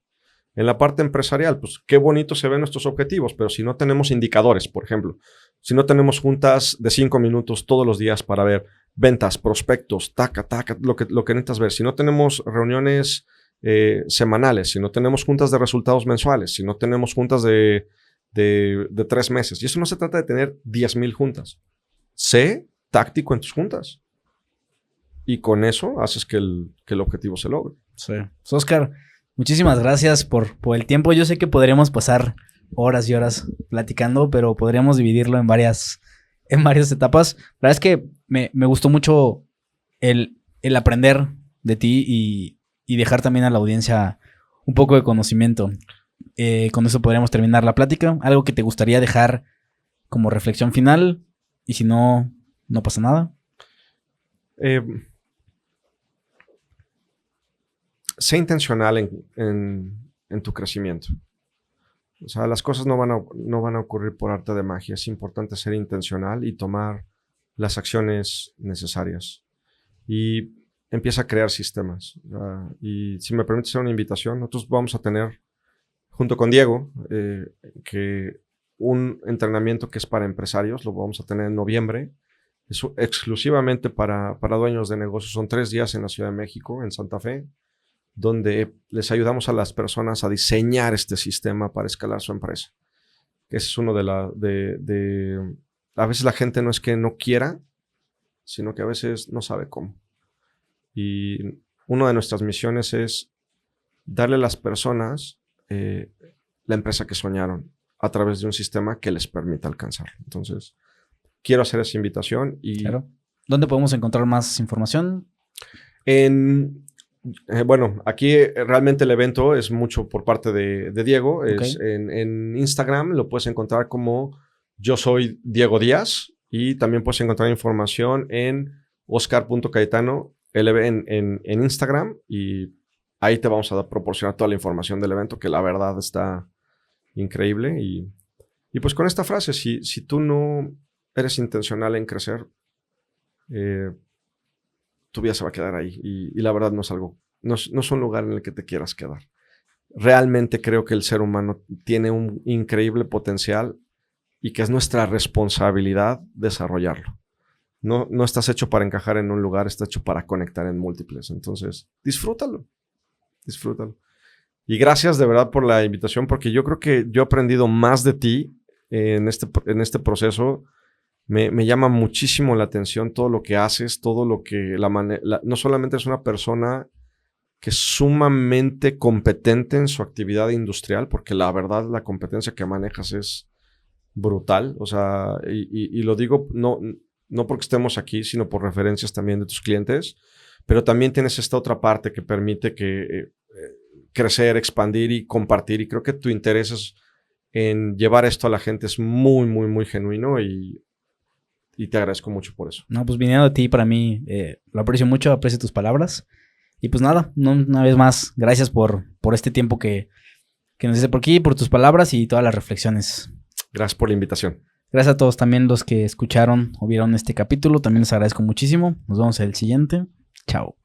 En la parte empresarial, pues qué bonito se ven nuestros objetivos, pero si no tenemos indicadores, por ejemplo, si no tenemos juntas de 5 minutos todos los días para ver ventas, prospectos, lo que necesitas ver, si no tenemos reuniones semanales, si no tenemos juntas de resultados mensuales, si no tenemos juntas de 3 meses, y eso no se trata de tener 10,000 juntas. Sé táctico en tus juntas y con eso haces que el objetivo se logre. Sí. Oscar, muchísimas gracias por el tiempo. Yo sé que podríamos pasar horas y horas platicando, pero podríamos dividirlo en varias etapas. La verdad es que me gustó mucho el el aprender de ti y dejar también a la audiencia un poco de conocimiento. Con eso podríamos terminar la plática. ¿Algo que te gustaría dejar como reflexión final? Y si no, no pasa nada. Sé intencional en tu crecimiento. O sea, las cosas no van a ocurrir por arte de magia. Es importante ser intencional y tomar las acciones necesarias. Y empieza a crear sistemas. Y si me permites hacer una invitación, nosotros vamos a tener, junto con Diego, que un entrenamiento que es para empresarios, lo vamos a tener en noviembre. Es exclusivamente para dueños de negocios. Son 3 días en la Ciudad de México, en Santa Fe, donde les ayudamos a las personas a diseñar este sistema para escalar su empresa. Ese es uno a veces la gente no es que no quiera, sino que a veces no sabe cómo. Y una de nuestras misiones es darle a las personas la empresa que soñaron a través de un sistema que les permita alcanzar. Entonces, quiero hacer esa invitación. Claro. ¿Dónde podemos encontrar más información? Bueno, aquí realmente el evento es mucho por parte de Diego. Okay. Es en Instagram lo puedes encontrar como Yo Soy Diego Díaz, y también puedes encontrar información en oscar.caetano en Instagram, y ahí te vamos a proporcionar toda la información del evento, que la verdad está increíble. Y pues con esta frase, si tú no eres intencional en crecer, tu vida se va a quedar ahí. Y la verdad no es un lugar en el que te quieras quedar. Realmente creo que el ser humano tiene un increíble potencial y que es nuestra responsabilidad desarrollarlo. No estás hecho para encajar en un lugar, estás hecho para conectar en múltiples. Entonces, disfrútalo. Y gracias de verdad por la invitación, porque yo creo que yo he aprendido más de ti en este proceso. Me llama muchísimo la atención todo lo que haces, todo lo que no solamente es una persona que es sumamente competente en su actividad industrial, porque la verdad la competencia que manejas es brutal. O sea, y lo digo no porque estemos aquí, sino por referencias también de tus clientes, pero también tienes esta otra parte que permite crecer, expandir y compartir, y creo que tu interés en llevar esto a la gente es muy, muy, muy genuino, y te agradezco mucho por eso. No, pues viniendo de ti, para mí, lo aprecio mucho, aprecio tus palabras. Y pues nada, una vez más, gracias por este tiempo que nos diste por aquí, por tus palabras y todas las reflexiones. Gracias por la invitación. Gracias a todos también los que escucharon o vieron este capítulo. También les agradezco muchísimo. Nos vemos en el siguiente. Chao.